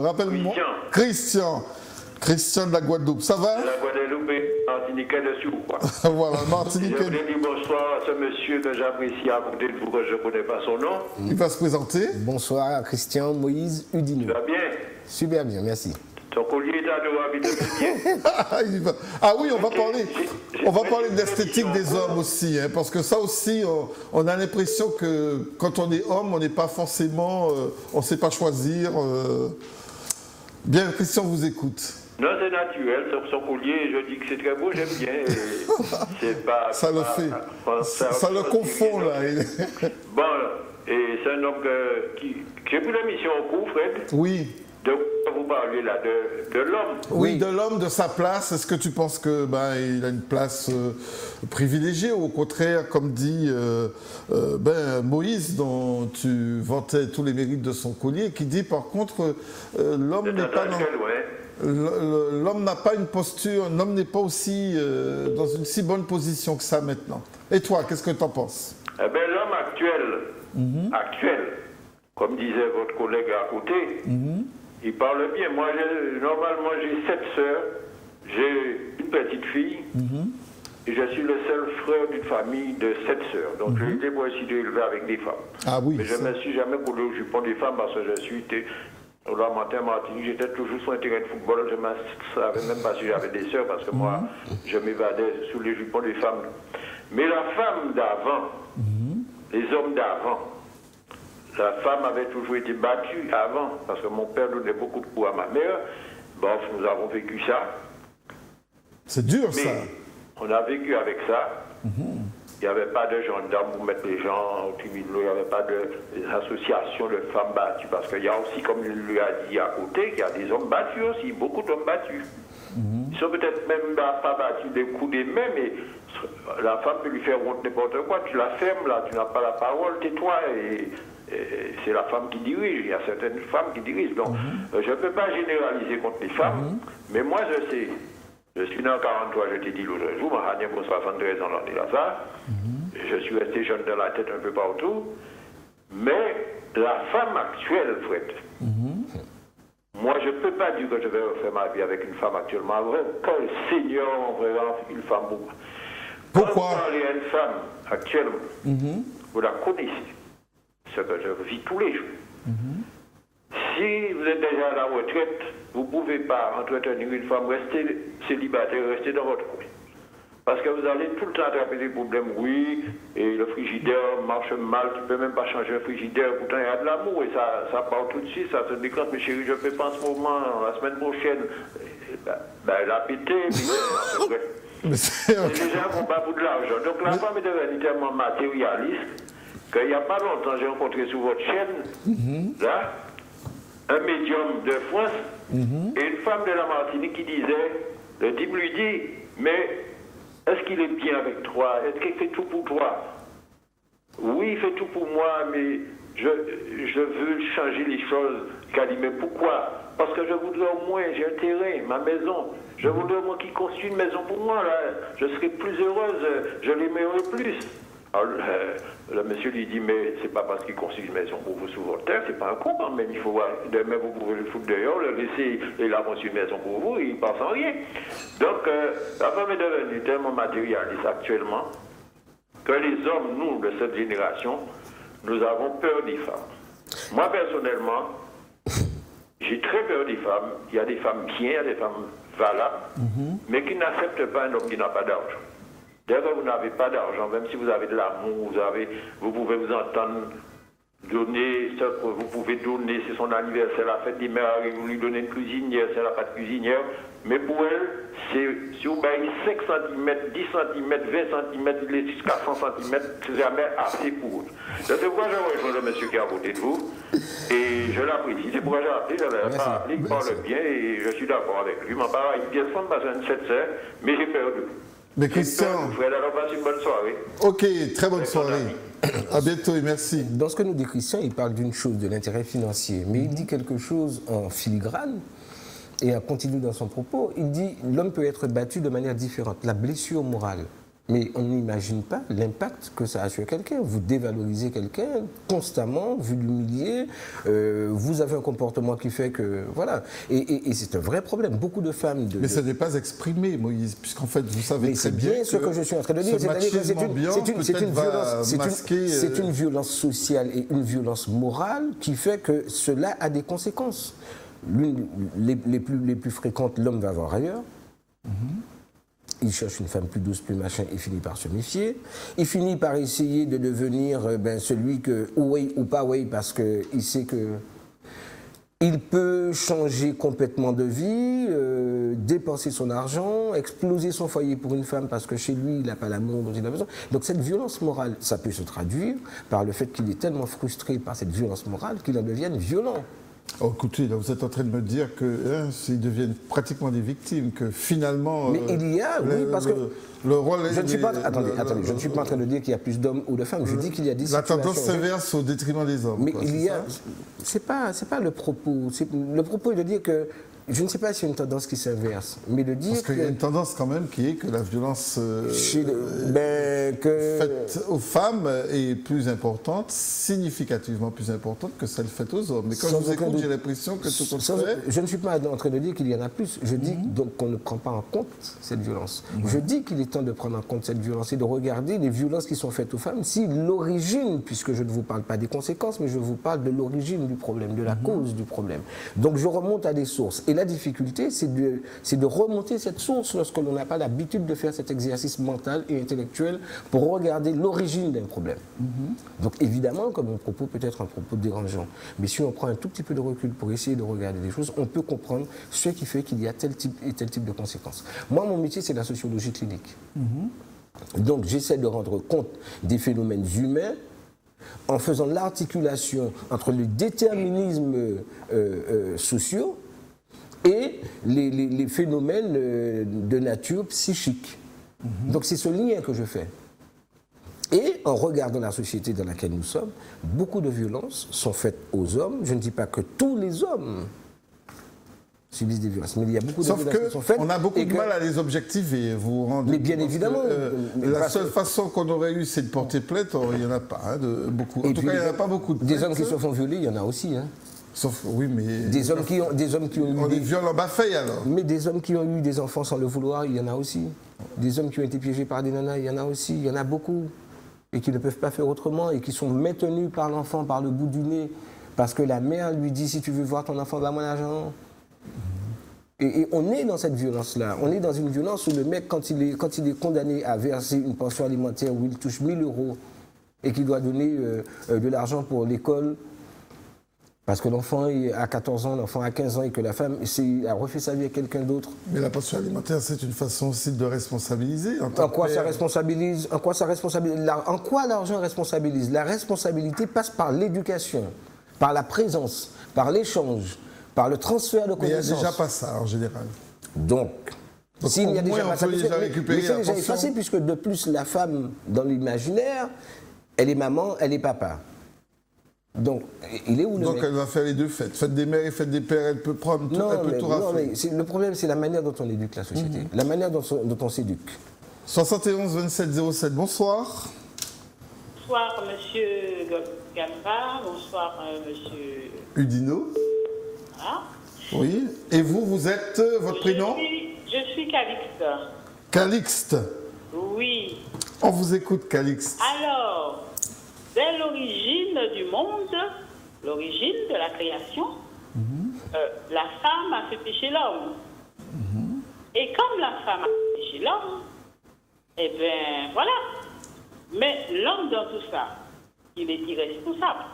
rappelle-moi. Christian de la Guadeloupe, ça va? La Guadeloupe, Martinique dessous, quoi. Voilà, Martinique. Je voulais dire bonsoir à ce monsieur que j'apprécie à côté de vous, que je ne connais pas son nom. Il va se présenter. Bonsoir, Christian Moïse Udino. Tu vas bien? Super bien, merci. Ton collier est à nous, habite bien. Ah oui, on va parler de l'esthétique des hommes aussi, hein, parce que ça aussi, on a l'impression que quand on est homme, on n'est pas forcément, on ne sait pas choisir. Bien, Christian vous écoute. Non, c'est naturel, sur son collier, je dis que c'est très beau, j'aime bien. Et c'est pas... Ça le fait. Ça le confond, là. Bon, et c'est un homme qui... J'ai pris l'émission au cours, Fred. Oui. De vous parler là, de l'homme. Oui, de l'homme, de sa place. Est-ce que tu penses que il a une place privilégiée ou au contraire, comme dit Moïse, dont tu vantais tous les mérites de son collier, qui dit par contre l'homme n'est pas l'homme n'a pas une posture, l'homme n'est pas aussi dans une si bonne position que ça maintenant. Et toi, qu'est-ce que tu en penses? Eh bien, l'homme actuel, comme disait votre collègue à côté, il parle bien. Moi, normalement, j'ai 7 sœurs, j'ai une petite fille, et je suis le seul frère d'une famille de 7 sœurs. Donc, j'ai été pour essayer d'élever avec des femmes. Ah oui. Mais je ne me suis jamais collé au jupon des femmes parce que je suis au Lamentin Martinique, j'étais toujours sur un terrain de football. Je ne savais même pas si j'avais des sœurs parce que moi, je m'évadais sous les jupons des femmes. Mais la femme d'avant, les hommes d'avant, la femme avait toujours été battue avant, parce que mon père donnait beaucoup de coups à ma mère. Bon, nous avons vécu ça. C'est dur, ça. On a vécu avec ça. Il n'y avait pas de gendarmes pour mettre les gens au tribunal, il n'y avait pas d'association de femmes battues, parce qu'il y a aussi, comme il lui a dit à côté, qu'il y a des hommes battus aussi, beaucoup d'hommes battus. Ils sont peut-être même pas battus des coups des mains, mais la femme peut lui faire honte n'importe quoi. Tu la fermes là, tu n'as pas la parole, tais-toi. Et c'est la femme qui dirige. Il y a certaines femmes qui dirigent. Donc, je ne peux pas généraliser contre les femmes, mais moi je sais. Je suis né en 43, je t'ai dit l'autre jour, ma dernière pour 73 ans l'année là ça. Je suis resté jeune dans la tête un peu partout. Mais la femme actuelle, Fred, moi je ne peux pas dire que je vais refaire ma vie avec une femme actuellement. Vrai, quel Seigneur enverra une femme pour moi. Pourquoi? Quand vous parlez à une femme actuellement, vous la connaissez. Ce que je vis tous les jours. Si vous êtes déjà à la retraite, vous ne pouvez pas entretenir une femme, rester célibataire, rester dans votre coin. Parce que vous allez tout le temps attraper des problèmes, oui, et le frigidaire marche mal, tu ne peux même pas changer un frigidaire, pourtant il y a de l'amour, et ça part tout de suite, ça se déclenche, mais chérie, je ne fais pas en ce moment, la semaine prochaine, elle a pété, puis c'est les gens vont pas pour de l'argent. Donc la femme est devenue tellement matérialiste qu'il n'y a pas longtemps, j'ai rencontré sur votre chaîne, là, un médium de France et une femme de la Martinique qui disait, le type lui dit, mais est-ce qu'il est bien avec toi? Est-ce qu'il fait tout pour toi? Oui, il fait tout pour moi, mais je veux changer les choses. Elle dit, mais pourquoi? Parce que je voudrais au moins, j'ai un terrain, ma maison. Je voudrais au moins qu'il construise une maison pour moi, là. Je serais plus heureuse, je l'aimerais plus. Alors, le monsieur lui dit, mais c'est pas parce qu'il construit une maison pour vous sous votre terre, c'est pas un con quand même. Il faut voir, demain vous pouvez le foutre dehors, le laisser, il a construit une maison pour vous, il ne pense en rien. Donc, la femme est devenue tellement matérialiste actuellement que les hommes, nous, de cette génération, nous avons peur des femmes. Moi, personnellement, j'ai très peur des femmes. Il y a des femmes bien, il y a des femmes valables, mais qui n'acceptent pas un homme qui n'a pas d'argent. D'ailleurs, vous n'avez pas d'argent, même si vous avez de l'amour, vous pouvez vous entendre donner, vous pouvez donner, c'est son anniversaire, la fête des mères, vous lui donnez une cuisinière, c'est la pas de cuisinière, mais pour elle, si vous baillez 5 cm, 10 cm, 20 cm, jusqu'à 100 cm, c'est jamais assez pour vous. C'est pourquoi je rejoins le monsieur qui est à côté de vous, et je l'apprécie, c'est pourquoi j'ai appelé, je l'ai pas appelé, il parle bien, et je suis d'accord avec lui. Mon père a une pièce femme parce qu'une 7 sœurs, mais j'ai peur de lui. Mais Christian, Fred, alors passe une bonne soirée. Ok, très bonne soirée. À bientôt et merci. Dans ce que nous dit Christian, il parle d'une chose, de l'intérêt financier, mais il dit quelque chose en filigrane et il continue dans son propos. Il dit l'homme peut être battu de manière différente, la blessure morale. Mais on n'imagine pas l'impact que ça a sur quelqu'un. Vous dévalorisez quelqu'un constamment, vous l'humiliez, vous avez un comportement qui fait que... Voilà. Et c'est un vrai problème. Beaucoup de femmes... Mais ça n'est pas exprimé, Moïse, puisqu'en fait, vous savez très bien bien ce que je suis en train de dire. C'est une violence sociale et une violence morale qui fait que cela a des conséquences. Les plus fréquentes, l'homme va voir ailleurs. Il cherche une femme plus douce, plus machin, et finit par se méfier. Il finit par essayer de devenir celui que, oui ou pas oui, parce qu'il sait que Il peut changer complètement de vie, dépenser son argent, exploser son foyer pour une femme parce que chez lui, il n'a pas l'amour dont il a besoin. Donc cette violence morale, ça peut se traduire par le fait qu'il est tellement frustré par cette violence morale qu'il en devienne violent. Oh, écoutez, là, vous êtes en train de me dire qu'ils deviennent pratiquement des victimes, que finalement... Mais il y a, oui, parce que... Le rôle je ne suis pas, attendez, je ne suis pas en train de dire qu'il y a plus d'hommes ou de femmes. Je dis qu'il y a des situations... La tendance s'inverse au détriment des hommes. Mais quoi, il y a... C'est pas le propos. Le propos est de dire que... Je ne sais pas s'il y a une tendance qui s'inverse, mais de dire Parce qu'il y a une tendance quand même qui est que la violence faite aux femmes est plus importante, significativement plus importante que celle faite aux hommes. Mais quand je vous écoute, j'ai l'impression que tout compte fait... Je ne suis pas en train de dire qu'il y en a plus. Je dis donc qu'on ne prend pas en compte cette violence. Je dis qu'il est temps de prendre en compte cette violence et de regarder les violences qui sont faites aux femmes, si l'origine, puisque je ne vous parle pas des conséquences, mais je vous parle de l'origine du problème, de la cause du problème. Donc je remonte à des sources. Et la difficulté, c'est de remonter cette source lorsque l'on n'a pas l'habitude de faire cet exercice mental et intellectuel pour regarder l'origine d'un problème. Donc évidemment, comme mon propos peut être un propos dérangeant, mais si on prend un tout petit peu de recul pour essayer de regarder les choses, on peut comprendre ce qui fait qu'il y a tel type et tel type de conséquences. Moi, mon métier, c'est la sociologie clinique. Donc j'essaie de rendre compte des phénomènes humains en faisant l'articulation entre les déterminismes sociaux et les phénomènes de nature psychique. Donc c'est ce lien que je fais. Et en regardant la société dans laquelle nous sommes, beaucoup de violences sont faites aux hommes. Je ne dis pas que tous les hommes subissent des violences, mais il y a beaucoup de violences qui sont faites. On a beaucoup de mal à les objectiver, vous vous rendez compte. Mais bien évidemment. La seule façon qu'on aurait eu, c'est de porter plainte. Or, il n'y en a pas beaucoup. En tout cas, il n'y en a pas beaucoup de plaintes. Des hommes qui se font violer, il y en a aussi. Sauf, oui, mais... Des hommes qui ont on les viole en bas-fait, alors. Mais des hommes qui ont eu des enfants sans le vouloir, il y en a aussi. Des hommes qui ont été piégés par des nanas, il y en a aussi. Il y en a beaucoup. Et qui ne peuvent pas faire autrement et qui sont maintenus par l'enfant par le bout du nez. Parce que la mère lui dit, si tu veux voir ton enfant, donne-moi l'argent. Et on est dans cette violence-là. On est dans une violence où le mec, quand il est condamné à verser une pension alimentaire où il touche 1 000 € et qu'il doit donner de l'argent pour l'école, parce que l'enfant a 14 ans, l'enfant a 15 ans et que la femme a refait sa vie avec quelqu'un d'autre. Mais la pension alimentaire, c'est une façon aussi de responsabiliser. En quoi ça responsabilise ? En quoi l'argent responsabilise ? La responsabilité passe par l'éducation, par la présence, par l'échange, par le transfert de connaissances. Mais il n'y a déjà pas ça en général. Donc s'il n'y a déjà pas ça, récupérer la pension. Effacé, puisque de plus la femme, dans l'imaginaire, elle est maman, elle est papa. Donc, il est où le Donc mec ? elle va faire les deux fêtes. Fête des mères et fête des pères, elle peut prendre tout, elle peut tout rafler. Mais le problème, c'est la manière dont on éduque la société, la manière dont on s'éduque. 71 27 07, bonsoir. Bonsoir, monsieur Gampa. Bonsoir, monsieur... Udino. Ah. Oui. Et vous êtes, votre prénom ? Je suis Calixte. Calixte. Oui. On vous écoute, Calixte. Alors, dès l'origine du monde, l'origine de la création, la femme a fait pécher l'homme. Et comme la femme a fait pécher l'homme, eh bien, voilà. Mais l'homme dans tout ça, il est irresponsable.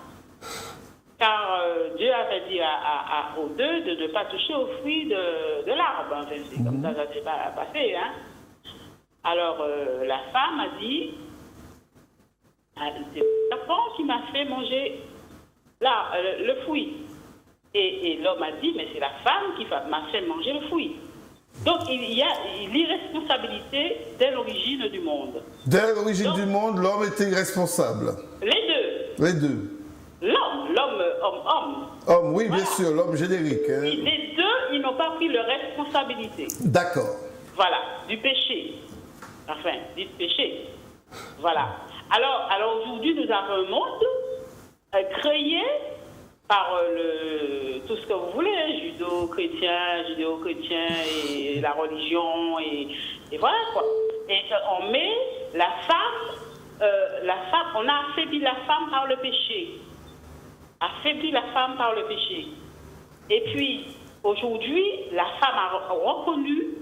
Car Dieu avait dit aux deux de ne pas toucher aux fruits de l'arbre. Enfin, c'est comme ça s'est passé. Hein. Alors, la femme a dit, c'est le serpent qui m'a fait manger le fruit. Et l'homme a dit, mais c'est la femme qui m'a fait manger le fruit. Donc, il y a l'irresponsabilité dès l'origine du monde. Dès l'origine du monde, l'homme était irresponsable. Les deux. L'homme, homme. Homme, oui, voilà. Bien sûr, l'homme générique. Hein. Les deux, ils n'ont pas pris leur responsabilité. D'accord. Voilà, du péché. Enfin, du péché. Voilà. Alors aujourd'hui, nous avons un monde créé par tout ce que vous voulez, judéo-chrétien et la religion, et voilà quoi. Et on met la femme, on a affaibli la femme par le péché. Affaibli la femme par le péché. Et puis, aujourd'hui, la femme a reconnu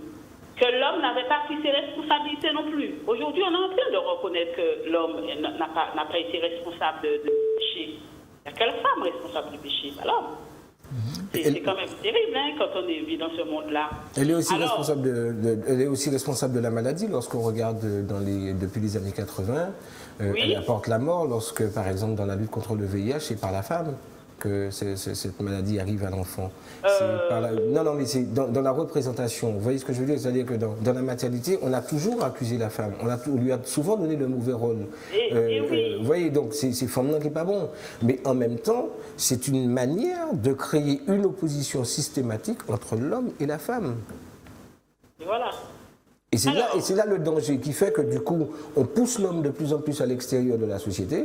que l'homme n'avait pas pris ses responsabilités non plus. Aujourd'hui, on est en train de reconnaître que l'homme n'a pas été responsable du péché. Il n'y a que la femme responsable du péché, pas l'homme. C'est quand même terrible hein, quand on vit dans ce monde-là. Elle est aussi, Alors, elle est aussi responsable de la maladie lorsqu'on regarde depuis les années 80. Oui. Elle apporte la mort lorsque, par exemple, dans la lutte contre le VIH, c'est par la femme que cette maladie arrive à l'enfant. Non, mais c'est dans la représentation. Vous voyez ce que je veux dire? C'est-à-dire que dans la maternité, on a toujours accusé la femme. On lui a souvent donné le mauvais rôle. Oui. Vous voyez, donc c'est formellement qui n'est pas bon. Mais en même temps, c'est une manière de créer une opposition systématique entre l'homme et la femme. Et voilà. Et c'est là le danger qui fait que du coup, on pousse l'homme de plus en plus à l'extérieur de la société,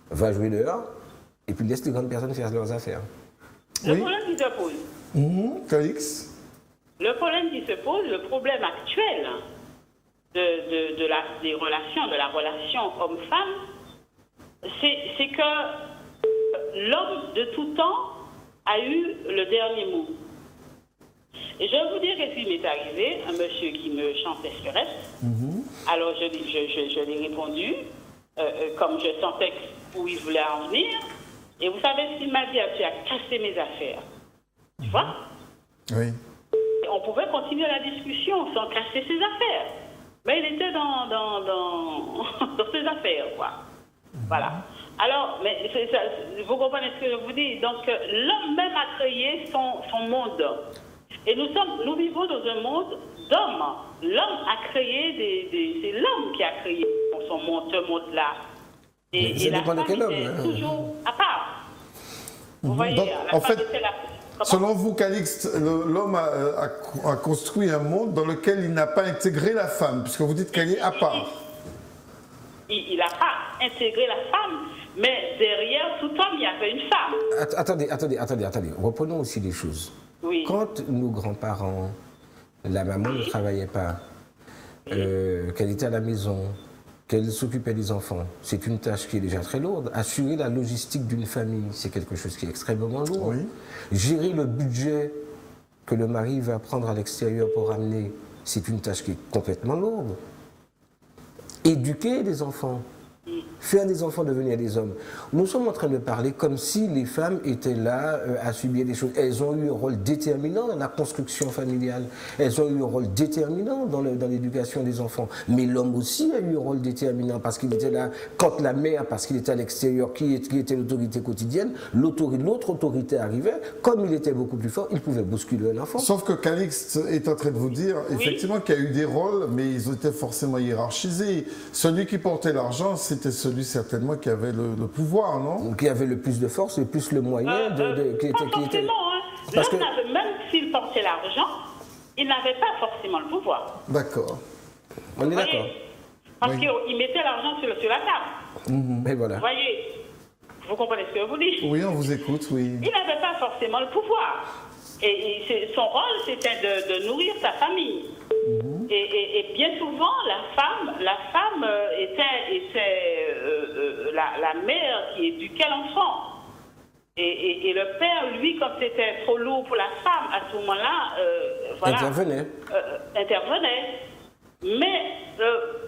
va jouer dehors, et puis laisse les grandes personnes faire leurs affaires. Le problème qui se pose. Calix. Le problème qui se pose, le problème actuel des relations, de la relation homme-femme, c'est que l'homme de tout temps a eu le dernier mot. Et je vais vous dire qu'est-ce qui m'est arrivé, un monsieur qui me chante espéresse. Alors je lui ai répondu, comme je sentais où il voulait en venir. Et vous savez ce qu'il m'a dit? Tu as cassé mes affaires. Tu vois? Oui. Et on pouvait continuer la discussion sans casser ses affaires. Mais il était dans ses affaires, quoi. Voilà. Alors, mais vous comprenez ce que je vous dis? Donc, l'homme même a créé son monde. Et nous vivons dans un monde d'hommes. L'homme a créé c'est l'homme qui a créé ce monde-là. Et la femme était toujours à part. Vous voyez, donc, la en femme fait, était selon vous, Calixte, l'homme a construit un monde dans lequel il n'a pas intégré la femme, puisque vous dites qu'elle est à part. Il n'a pas intégré la femme, mais derrière tout homme, il y avait une femme. Attendez. Reprenons aussi les choses. Oui. Quand nos grands-parents, la maman ne travaillait pas, qu'elle était à la maison, qu'elle s'occupait des enfants, c'est une tâche qui est déjà très lourde. Assurer la logistique d'une famille, c'est quelque chose qui est extrêmement lourd. Oui. Gérer le budget que le mari va prendre à l'extérieur pour ramener, c'est une tâche qui est complètement lourde. Éduquer des enfants, faire des enfants devenir des hommes. Nous sommes en train de parler comme si les femmes étaient là à subir des choses. Elles ont eu un rôle déterminant dans la construction familiale. Elles ont eu un rôle déterminant dans l'éducation des enfants. Mais l'homme aussi a eu un rôle déterminant parce qu'il était là quand la mère, parce qu'il était à l'extérieur, qui était l'autorité quotidienne, l'autre autorité arrivait. Comme il était beaucoup plus fort, il pouvait bousculer un enfant. Sauf que Calixte est en train de vous dire, effectivement, qu'il y a eu des rôles, mais ils étaient forcément hiérarchisés. Celui qui portait l'argent, c'était celui certainement qui avait le pouvoir, non? Qui avait le plus de force et plus le moyen Pas forcément, hein. L'homme, même s'il portait l'argent, il n'avait pas forcément le pouvoir. D'accord. On est d'accord. Parce qu'il mettait l'argent sur la table. Et voilà. Vous voyez, vous comprenez ce que je vous dis? Oui, on vous écoute, oui. Il n'avait pas forcément le pouvoir. Et son rôle, c'était de nourrir sa famille. Et bien souvent, la femme était la mère qui éduquait l'enfant. Et le père, lui, quand c'était trop lourd pour la femme, à ce moment-là, intervenait. Mais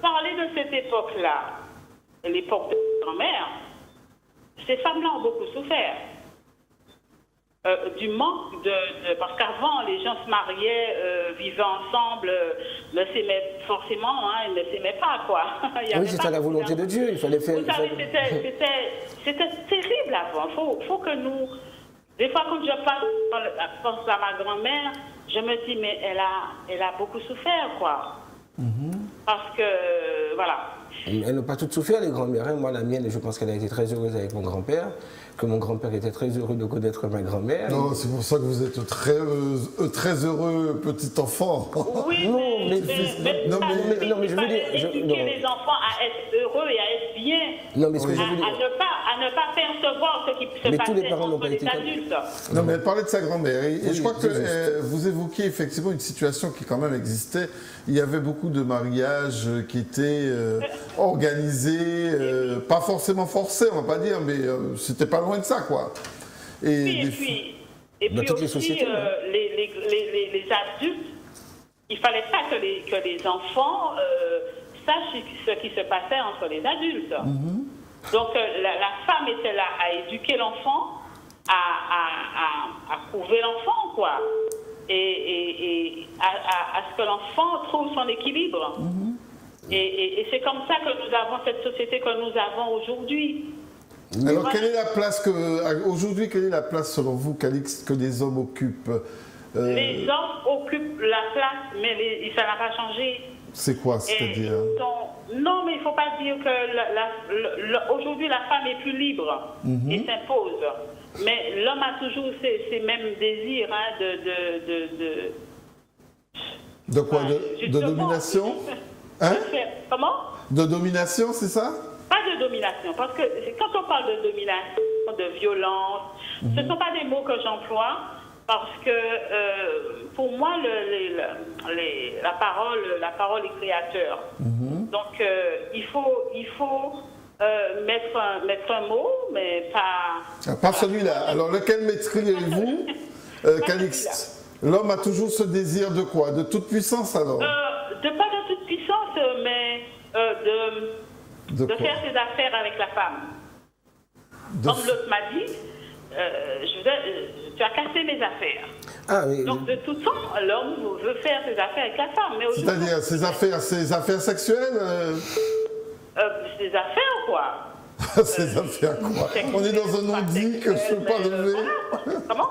parler de cette époque-là, l'époque de ma grand-mère, ces femmes-là ont beaucoup souffert. Du manque parce qu'avant les gens se mariaient, vivaient ensemble, ne s'aimaient forcément, ils ne s'aimaient pas, quoi. Oui, c'était la volonté de Dieu, il fallait faire. Vous savez, c'était terrible avant. Faut que nous, des fois quand je pense à ma grand-mère, je me dis mais elle a beaucoup souffert, quoi. Parce que voilà. Elles n'ont pas toutes souffert, les grands-mères. Moi, la mienne, je pense qu'elle a été très heureuse avec mon grand-père, que mon grand-père était très heureux de connaître ma grand-mère. Non, c'est pour ça que vous êtes très heureux petit enfant. Oui, mais je veux dire... Éduquer les enfants à être heureux et à être bien. Non, mais ce que je veux dire... À ne pas percevoir ce qui se passait entre les adultes. Non, mais elle parlait de sa grand-mère. Et je crois que vous évoquiez effectivement une situation qui quand même existait. Il y avait beaucoup de mariages qui étaient organisés, pas forcément forcés, on va pas dire, mais c'était pas loin de ça, quoi. Et puis aussi, les adultes, il fallait pas que les enfants sachent ce qui se passait entre les adultes. Donc la femme était là à éduquer l'enfant, à couver l'enfant, quoi. Et à ce que l'enfant trouve son équilibre. Et c'est comme ça que nous avons cette société que nous avons aujourd'hui. Alors, quelle est la place aujourd'hui, quelle est la place selon vous, Calixte, que les hommes occupent Les hommes occupent la place, mais ça n'a pas changé. C'est quoi, c'est-à-dire? Non, mais il ne faut pas dire que aujourd'hui la femme est plus libre et s'impose. Mais l'homme a toujours ces mêmes désirs de quoi? De domination? Hein? Comment? De domination, c'est ça? Pas de domination, parce que quand on parle de domination, de violence, ce ne sont pas des mots que j'emploie, parce que pour moi, la parole est créateur. Donc, il faut mettre un mot, mais pas... Pas celui-là. Alors, lequel mettriez-vous, Calixte? L'homme a toujours ce désir de quoi? De toute puissance, alors? Pas de toute puissance, mais de faire ses affaires avec la femme. Comme l'autre m'a dit, tu as cassé mes affaires. Ah, oui. Donc, de toute façon, l'homme veut faire ses affaires avec la femme. C'est-à-dire ses affaires sexuelles Ses affaires, quoi. Ses affaires, quoi? On est dans un non-dit que je ne peux pas lever. Voilà. Comment?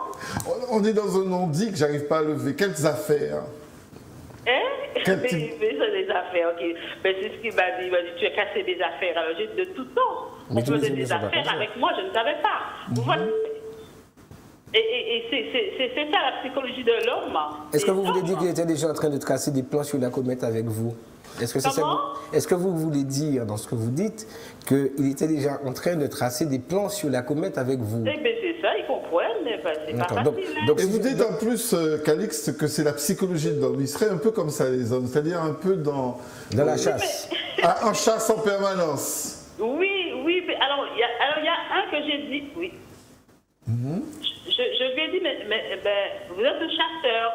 On est dans un non-dit que j'arrive pas à lever. Quelles affaires? Mais c'est des affaires, ok. Mais c'est ce qu'il m'a dit. Il m'a dit, tu as cassé des affaires. Alors, j'ai dit, de tout temps. On faisait des affaires avec moi, je ne savais pas. Vous voyez? Et c'est ça la psychologie de l'homme. Est-ce que vous voulez dire qu'il était déjà en train de tracer des plans sur la comète avec vous? Est-ce que vous voulez dire, dans ce que vous dites, qu'il était déjà en train de tracer des plans sur la comète avec vous? Eh bien, c'est ça, ils comprennent, mais c'est pas facile. Et vous dites en plus, Calixte, que c'est la psychologie de l'homme. Il serait un peu comme ça, les hommes, c'est-à-dire un peu dans la chasse. En chasse en permanence. Oui, mais alors il y a un que j'ai dit, oui. Je lui ai dit, mais vous êtes un chasseur.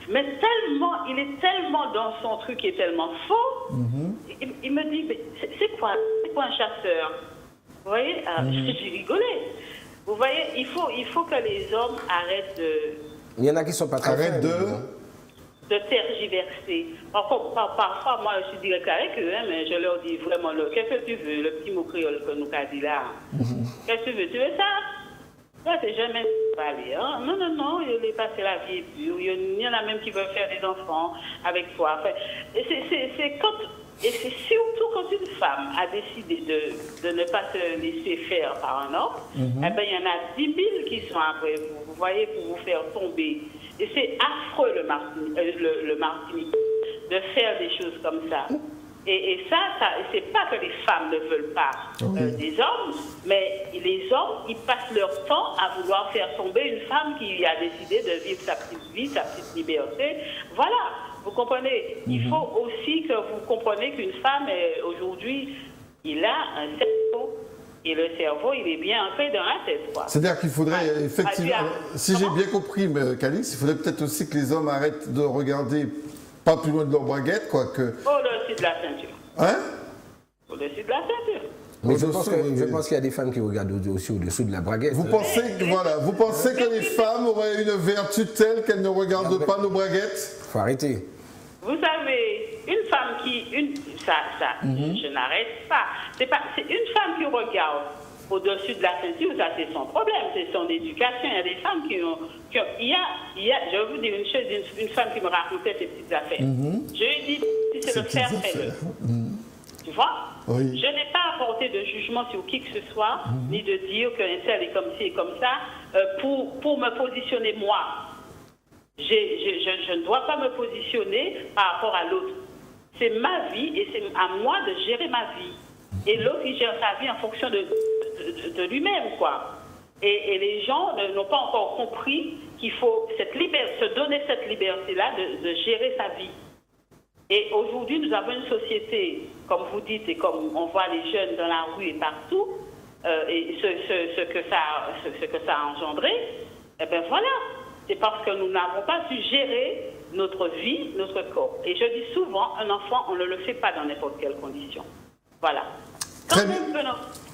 Mais tellement, il est tellement dans son truc qui est tellement faux, il me dit, mais c'est quoi un chasseur? Vous voyez, j'ai rigolé. Vous voyez, il faut que les hommes arrêtent de... Il y en a qui sont pas très arrêtent de tergiverser. Parfois, moi, je suis direct avec eux, mais je leur dis vraiment, qu'est-ce que tu veux, le petit mot créole que nous a dit là? Qu'est-ce que tu veux? Tu veux ça? Là, c'est jamais parlé. Hein? Non, il est passé la vie pure. Il y en a même qui veulent faire des enfants avec toi. Enfin, et c'est surtout quand une femme a décidé de ne pas se laisser faire par un homme, eh ben, il y en a 10 000 qui sont après vous voyez, pour vous faire tomber. Et c'est affreux le Martinique de faire des choses comme ça. Et ça c'est pas que les femmes ne veulent pas des hommes, mais les hommes, ils passent leur temps à vouloir faire tomber une femme qui a décidé de vivre sa petite vie, sa petite liberté. Voilà, vous comprenez. Il faut aussi que vous compreniez qu'une femme, aujourd'hui, il a un cerveau. Et le cerveau, il est bien ancré dans la tête, quoi. C'est-à-dire qu'il faudrait, effectivement, si j'ai bien compris, Calixte, il faudrait peut-être aussi que les hommes arrêtent de regarder pas plus loin de leur braguette, quoi que... Au-dessus de la ceinture. Hein? Au-dessus de la ceinture. Mais je pense qu'il y a des femmes qui regardent aussi au-dessous de la braguette. Vous pensez que les femmes auraient une vertu telle qu'elles ne regardent pas nos braguettes? Faut arrêter. Vous savez, une femme je n'arrête pas. C'est une femme qui regarde au-dessus de la ceinture, ça c'est son problème, c'est son éducation. Il y a des femmes qui ont il y a, je vais vous dire une chose, une femme qui me racontait ses petites affaires. Je lui ai dit, si c'est le faire, fais-le. Tu vois? Oui. Je n'ai pas apporté de jugement sur qui que ce soit, ni de dire qu'un tel est comme ci et comme ça, pour me positionner moi. Je ne dois pas me positionner par rapport à l'autre. C'est ma vie et c'est à moi de gérer ma vie. Et l'autre, il gère sa vie en fonction de lui-même, quoi. Et les gens n'ont pas encore compris qu'il faut se donner cette liberté-là de gérer sa vie. Et aujourd'hui, nous avons une société, comme vous dites, et comme on voit les jeunes dans la rue et partout, et ce que ça a engendré, eh bien voilà. C'est parce que nous n'avons pas su gérer notre vie, notre corps. Et je dis souvent, un enfant, on ne le fait pas dans n'importe quelle condition. Voilà.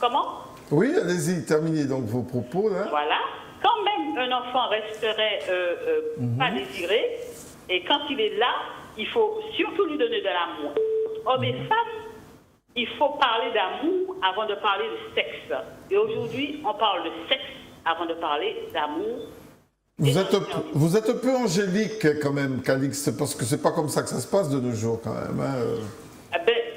Comment? Oui, allez-y, terminez donc vos propos là. Voilà. quand même un enfant resterait pas désiré, et quand il est là, il faut surtout lui donner de l'amour. Hommes et femmes, il faut parler d'amour avant de parler de sexe. Et aujourd'hui, on parle de sexe avant de parler d'amour. Vous êtes un peu angélique quand même, Calixte, parce que c'est pas comme ça que ça se passe de nos jours quand même. Hein.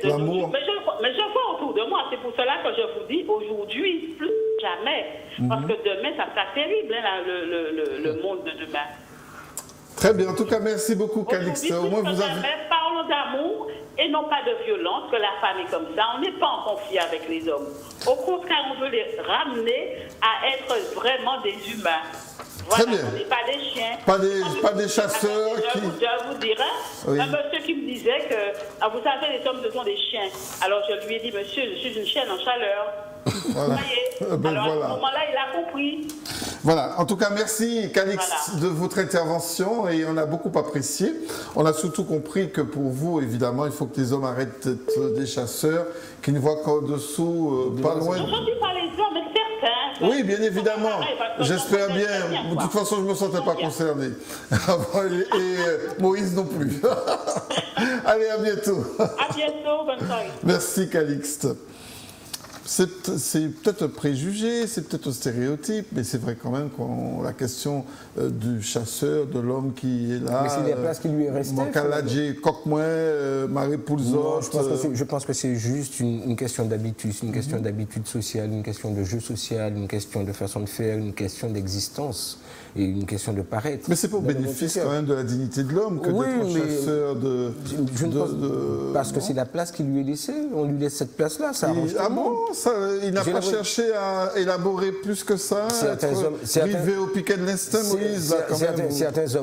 L'amour. Mais je vois autour de moi, c'est pour cela que je vous dis aujourd'hui, plus que jamais. Parce que demain, ça sera terrible, hein, le monde de demain. Très bien, en tout cas, merci beaucoup, Calixte. Au moins, vous avez... Parlons d'amour et non pas de violence, que la femme est comme ça. On n'est pas en conflit avec les hommes. Au contraire, on veut les ramener à être vraiment des humains. Voilà, très bien. On n'est pas des chiens. Pas des chasseurs je vous dirai, un monsieur qui me disait que, vous savez, les hommes, ce sont des chiens. Alors je lui ai dit, monsieur, je suis une chienne en chaleur. Voilà. Alors à ce moment-là, il a compris. Voilà, en tout cas, merci Calixte de votre intervention et on a beaucoup apprécié. On a surtout compris que pour vous, évidemment, il faut que les hommes arrêtent d'être des chasseurs, qui ne voient qu'en-dessous, pas loin. Je ne dis pas les hommes, mais certains. Oui, bien évidemment. J'espère bien. De toute façon, je ne me sentais pas concerné. Et Moïse non plus. Allez, à bientôt. À bientôt, bonne soirée. Merci Calixte. C'est peut-être un préjugé, c'est peut-être un stéréotype, mais c'est vrai quand même qu'on la question du chasseur, de l'homme qui est là. Mais c'est la place qui lui est restée. Mancaladje, Coquemoin, Marie Poulzot. Je pense que c'est juste une question d'habitude, une question d'habitude sociale, une question de jeu social, une question de façon de faire, une question d'existence et une question de paraître. Mais c'est pas au bénéfice quand même de la dignité de l'homme que d'être chasseur de... Parce que c'est la place qui lui est laissée, on lui laisse cette place-là, ça arrange tout le monde. Il n'a pas cherché à élaborer plus que ça, arriver au piquet de l'instinct, Moïse. Certains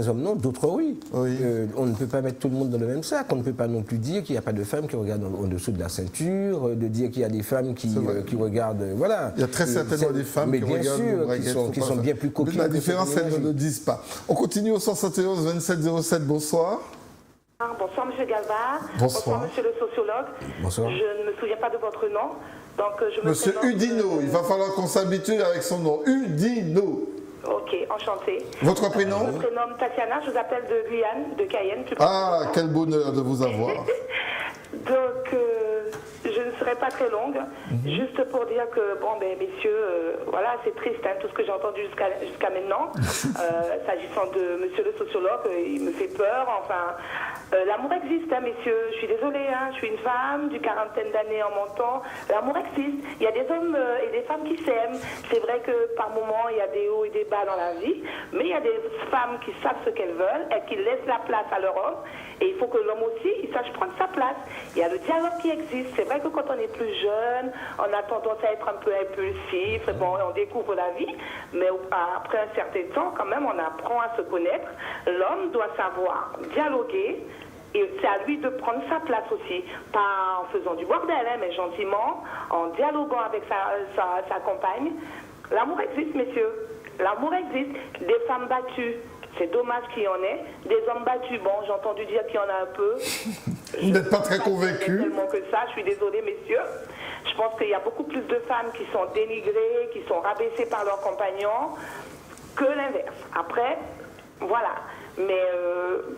hommes non, d'autres oui. On ne peut pas mettre tout le monde dans le même sac, on ne peut pas non plus dire qu'il n'y a pas de femmes qui regardent en dessous de la ceinture, de dire qu'il y a des femmes qui regardent, voilà. Il y a très certainement des femmes qui regardent qui sont bien plus coquines. La différence, elles ne le disent pas. On continue au 171 27 07, bonsoir. Bonsoir, Monsieur Galvard. Bonsoir. Monsieur le sociologue. Bonsoir. Je ne me souviens pas de votre nom. Donc, Monsieur Udino, il va falloir qu'on s'habitue avec son nom. Udino. Ok, enchanté. Votre prénom? Je me prénomme Tatiana, je vous appelle de Guyane, de Cayenne. Ah, quel bonheur de vous avoir. Donc, je ne serai pas très longue, juste pour dire que, bon, ben, messieurs, voilà, c'est triste, hein, tout ce que j'ai entendu jusqu'à maintenant. S'agissant de monsieur le sociologue, il me fait peur, enfin, l'amour existe, hein, messieurs, je suis désolée, hein, je suis une femme d'une quarantaine d'années en montant, l'amour existe, il y a des hommes et des femmes qui s'aiment, c'est vrai que par moments, il y a des hauts et des bas dans la vie, mais il y a des femmes qui savent ce qu'elles veulent et qui laissent la place à leur homme, et il faut que l'homme aussi, il sache prendre sa place. Il y a le dialogue qui existe. C'est vrai que quand on est plus jeune, on a tendance à être un peu impulsif. Bon, on découvre la vie, mais après un certain temps, quand même, on apprend à se connaître. L'homme doit savoir dialoguer. Et c'est à lui de prendre sa place aussi, pas en faisant du bordel, hein, mais gentiment, en dialoguant avec sa compagne. L'amour existe, messieurs. L'amour existe. Des femmes battues. C'est dommage qu'il y en ait. Des hommes battus, bon, j'ai entendu dire qu'il y en a un peu. Vous n'êtes pas très convaincus. Tellement que ça, je suis désolée, messieurs. Je pense qu'il y a beaucoup plus de femmes qui sont dénigrées, qui sont rabaissées par leurs compagnons, que l'inverse. Après, voilà. Mais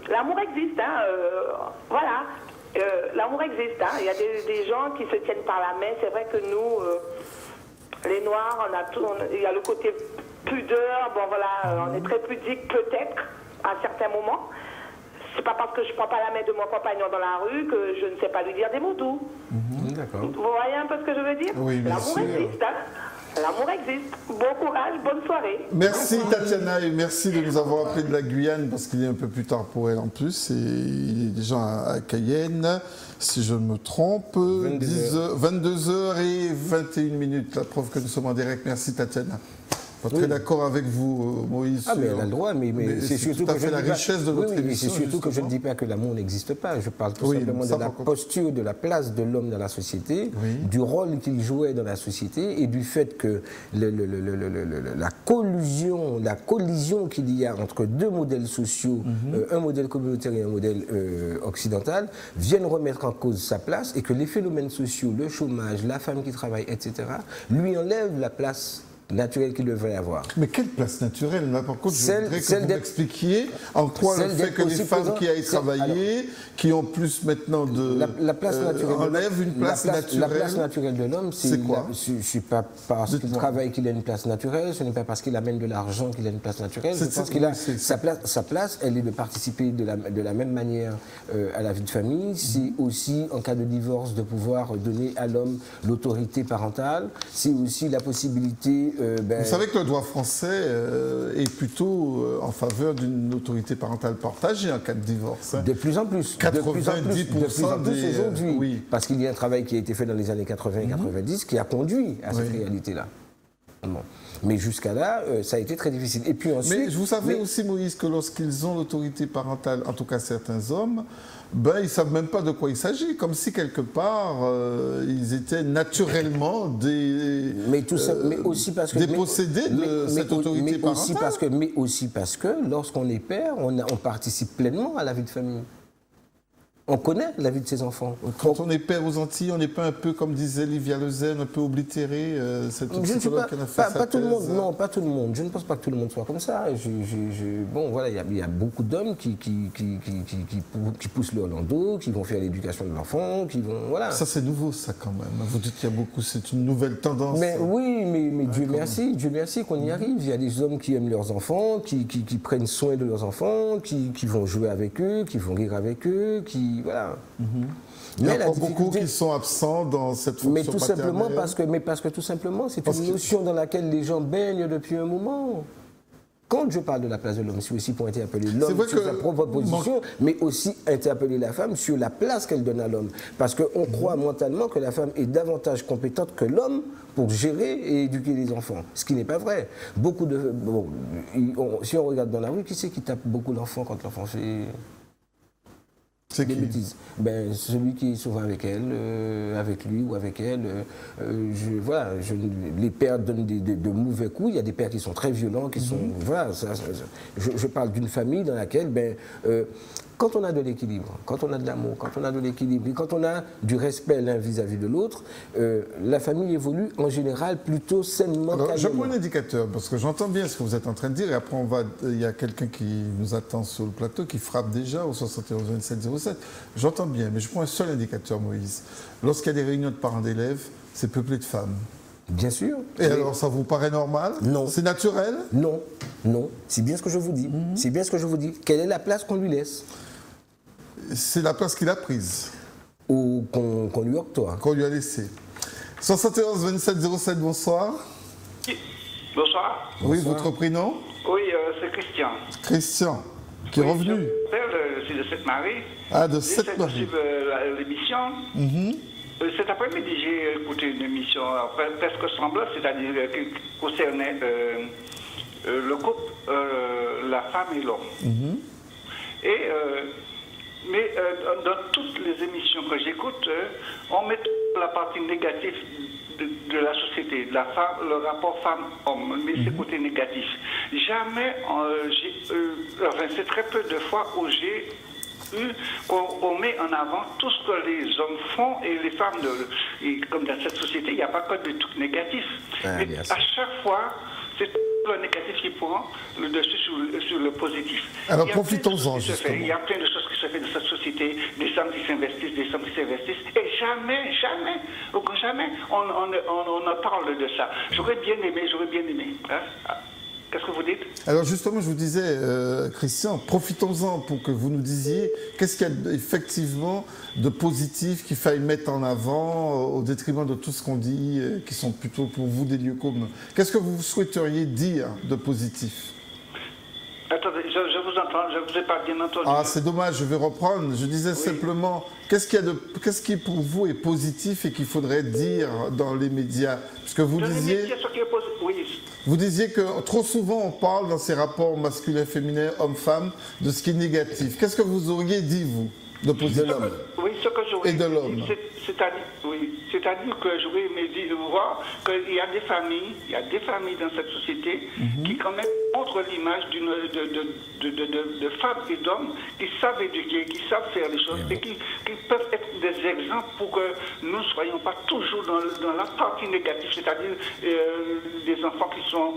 l'amour existe, hein. Voilà. L'amour existe, hein. Il y a des gens qui se tiennent par la main. C'est vrai que nous, les Noirs, il y a le côté pudeur, bon voilà, on est très pudique peut-être à certains moments. C'est pas parce que je prends pas la main de mon compagnon dans la rue que je ne sais pas lui dire des mots doux. D'accord. Vous voyez un peu ce que je veux dire? Oui, bien L'amour sûr. existe, hein. L'amour existe. Bon courage, bonne soirée. Merci Tatiana et merci de nous avoir appelé de la Guyane parce qu'il est un peu plus tard pour elle en plus et il est déjà à Cayenne, si je ne me trompe, 22h21, la preuve que nous sommes en direct. Merci Tatiana. Pas très d'accord avec vous, Moïse. Ah, mais elle a le droit, mais c'est surtout tout à que fait la richesse de votre émission. C'est surtout que je ne justement. dis pas que l'amour n'existe pas. Je parle tout simplement de la posture, de la place de l'homme dans la société, du rôle qu'il jouait dans la société et du fait que la collision qu'il y a entre deux modèles sociaux, un modèle communautaire et un modèle occidental, viennent remettre en cause sa place et que les phénomènes sociaux, le chômage, la femme qui travaille, etc., lui enlèvent la place naturelle qu'il devrait avoir. Mais quelle place naturelle? Là, par contre, je Celle- voudrais que celle vous d'être- m'expliquiez en quoi le celle fait d'être que les aussi femmes présent- qui aillent c'est- travailler, qui ont plus maintenant de... La place naturelle de enlève une place naturelle. La place naturelle de l'homme, C'est quoi? C'est pas parce qu'il Dites-moi. travaille qu'il a une place naturelle, ce n'est pas parce qu'il amène de l'argent qu'il a une place naturelle. Je C'est- pense qu'il a oui, c'est- sa place, elle est de participer de la même manière à la vie de famille. C'est aussi, en cas de divorce, de pouvoir donner à l'homme l'autorité parentale. C'est aussi la possibilité... Vous savez que le droit français est plutôt en faveur d'une autorité parentale partagée en cas de divorce. Hein. De plus en plus. 90% des- aujourd'hui. oui. Parce qu'il y a un travail qui a été fait dans les années 80 et 90 qui a conduit à cette Oui. réalité-là. Bon. Mais jusqu'à là, ça a été très difficile. Et puis ensuite... Mais vous savez aussi, Moïse, que lorsqu'ils ont l'autorité parentale, en tout cas certains hommes, ben, ils ne savent même pas de quoi il s'agit, comme si quelque part ils étaient naturellement Mais aussi parce que... dépossédés de cette autorité parentale. Mais aussi parce que lorsqu'on est père, on participe pleinement à la vie de famille. On connaît la vie de ses enfants. Quand on est père aux Antilles, on n'est pas un peu, comme disait Livia Lezen, un peu oblitéré, cette Je ne suis psychologue pas, qui en a fait sa pas tout le monde, thèse. non, pas tout le monde. Je ne pense pas que tout le monde soit comme ça. Bon, voilà, il y a beaucoup d'hommes qui poussent leur landau, qui vont faire l'éducation de l'enfant, qui vont, voilà. Ça, c'est nouveau, ça, quand même. Vous dites qu'il y a beaucoup, c'est une nouvelle tendance. Mais oui, mais Dieu merci qu'on y arrive. Il y a des hommes qui aiment leurs enfants, qui prennent soin de leurs enfants, qui vont jouer avec eux, qui vont rire avec eux, voilà. Il y a Mais la encore beaucoup difficulté- qui sont absents dans cette fonction Mais tout simplement paternelle. parce que tout simplement, c'est Parce une que- notion dans laquelle les gens baignent depuis un moment. Quand je parle de la place de l'homme, c'est aussi pour interpeller C'est l'homme vrai sur que- sa propre position, mais aussi interpeller la femme sur la place qu'elle donne à l'homme. Parce qu'on croit mentalement que la femme est davantage compétente que l'homme pour gérer et éduquer les enfants, ce qui n'est pas vrai. Si on regarde dans la rue, qui c'est qui tape beaucoup l'enfant quand l'enfant fait... C'est des qui? bêtises. Ben, celui qui est souvent avec elle, avec lui ou avec elle. Les pères donnent de mauvais coups. Il y a des pères qui sont très violents, qui sont. Voilà, je parle d'une famille dans laquelle, quand on a de l'équilibre, quand on a de l'amour, quand on a de l'équilibre et quand on a du respect l'un vis-à-vis de l'autre, la famille évolue en général plutôt sainement. Alors, je calmement. prends un indicateur, parce que j'entends bien ce que vous êtes en train de dire, et après, il y a quelqu'un qui nous attend sur le plateau, qui frappe déjà au 71 27 07. J'entends bien, mais je prends un seul indicateur, Moïse. Lorsqu'il y a des réunions de parents d'élèves, c'est peuplé de femmes. Bien sûr. Et alors, ça vous paraît normal? Non. C'est naturel? Non, c'est bien ce que je vous dis. C'est bien ce que je vous dis. Quelle est la place qu'on lui laisse C'est la place qu'il a prise, ou qu'on lui octroie? qu'on lui a laissée. 71 27 07, bonsoir. Bonsoir. Oui, votre prénom? Oui, c'est Christian. Christian, qui est revenu. Je m'appelle, c'est de Sainte-Marie. Ah, de J'essaie Sainte-Marie. suivre l'émission. Cet après-midi, j'ai écouté une émission presque semblable, c'est-à-dire qui concernait le couple, la femme et l'homme. Mais dans toutes les émissions que j'écoute, on met la partie négative de la société, de la femme, le rapport femme-homme, mais c'est côté négatif. Jamais, c'est très peu de fois où j'ai qu'on met en avant tout ce que les hommes font et les femmes, comme dans cette société, il n'y a pas que des trucs négatifs. Mais bien à sûr. chaque fois, c'est le négatif qui prend le dessus sur le positif. Alors, Il y a plein de profitons-en, choses qui se justement. fait. Il y a plein de choses qui se font dans cette société, des femmes qui s'investissent, et jamais, on ne parle de ça. J'aurais bien aimé. Hein? Qu'est-ce que vous dites? Alors justement, je vous disais, Christian, profitons-en pour que vous nous disiez qu'est-ce qu'il y a effectivement de positif qu'il faille mettre en avant au détriment de tout ce qu'on dit, qui sont plutôt pour vous des lieux communs. Qu'est-ce que vous souhaiteriez dire de positif? Attendez, je vous entends, je ne vous ai pas bien entendu. Ah, c'est dommage, je vais reprendre. Je disais simplement, qu'est-ce qui pour vous est positif et qu'il faudrait dire dans les médias? Parce que vous disiez... Vous disiez que trop souvent on parle dans ces rapports masculins-féminins, hommes-femmes, de ce qui est négatif. Qu'est-ce que vous auriez dit, vous, de positif? Oui, ce que j'aurais Et de dit, l'homme. c'est-à-dire que j'aurais aimé voir qu'il y a des familles dans cette société qui quand même montrent l'image de femmes et d'hommes qui savent éduquer, qui savent faire les choses et qui peuvent être des exemples pour que nous ne soyons pas toujours dans la partie négative, c'est-à-dire des enfants qui sont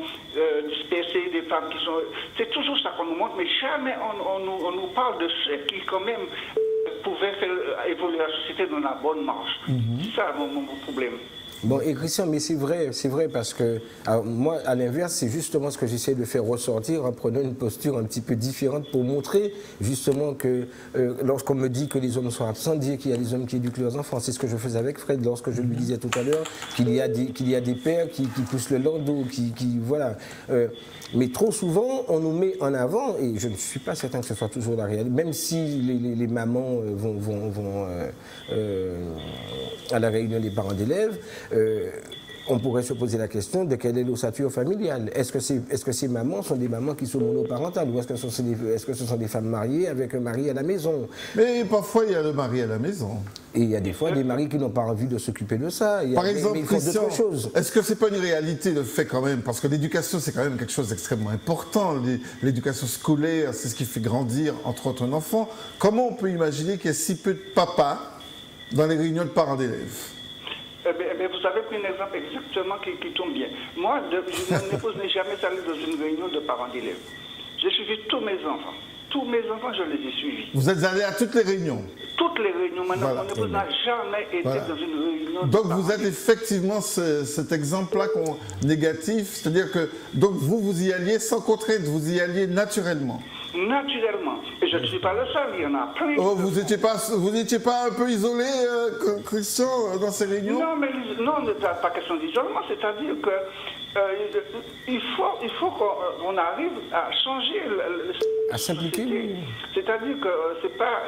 dispersés, des femmes qui sont... C'est toujours ça qu'on nous montre, mais jamais on nous parle de ceux qui quand même pouvaient faire évoluer la société dans la bonne marche. C'est ça mon problème. Bon, et Christian, mais c'est vrai parce que alors, moi, à l'inverse, c'est justement ce que j'essaie de faire ressortir en prenant une posture un petit peu différente pour montrer justement que lorsqu'on me dit que les hommes sont absents, dire qu'il y a des hommes qui éduquent leurs enfants. C'est ce que je faisais avec Fred lorsque je lui disais tout à l'heure qu'il y a des pères qui poussent le landau, qui voilà. Mais trop souvent, on nous met en avant, et je ne suis pas certain que ce soit toujours la réalité, même si les mamans vont à la réunion des parents d'élèves, on pourrait se poser la question de quelle est l'ossature familiale. Est-ce que ces mamans sont des mamans qui sont monoparentales ou est-ce que ce sont des femmes mariées avec un mari à la maison? Mais parfois, il y a le mari à la maison. Et il y a des fois des maris qui n'ont pas envie de s'occuper de ça. Par exemple, mais ils font Christian, d'autres choses. est-ce que c'est pas une réalité le fait quand même, parce que l'éducation c'est quand même quelque chose d'extrêmement important, l'éducation scolaire, c'est ce qui fait grandir entre autres un enfant. Comment on peut imaginer qu'il y ait si peu de papas dans les réunions de parents d'élèves? Vous avez pris un exemple exactement qui tombe bien. Moi, mon épouse n'est jamais allée dans une réunion de parents d'élèves. J'ai suivi tous mes enfants. Tous mes enfants, je les ai suivis. Vous êtes allé à toutes les réunions? Toutes les réunions. Maintenant, mon épouse n'a jamais été dans une réunion. Donc vous êtes effectivement cet exemple-là négatif, c'est-à-dire que donc vous y alliez sans contrainte, vous y alliez naturellement. Naturellement. Et je ne suis pas le seul, il y en a plein. Oh, vous n'étiez pas un peu isolé, Christian, dans ces réunions? Non, mais non, pas question d'isolement, c'est-à-dire que il faut qu'on arrive à changer à s'impliquer, oui. C'est-à-dire que c'est pas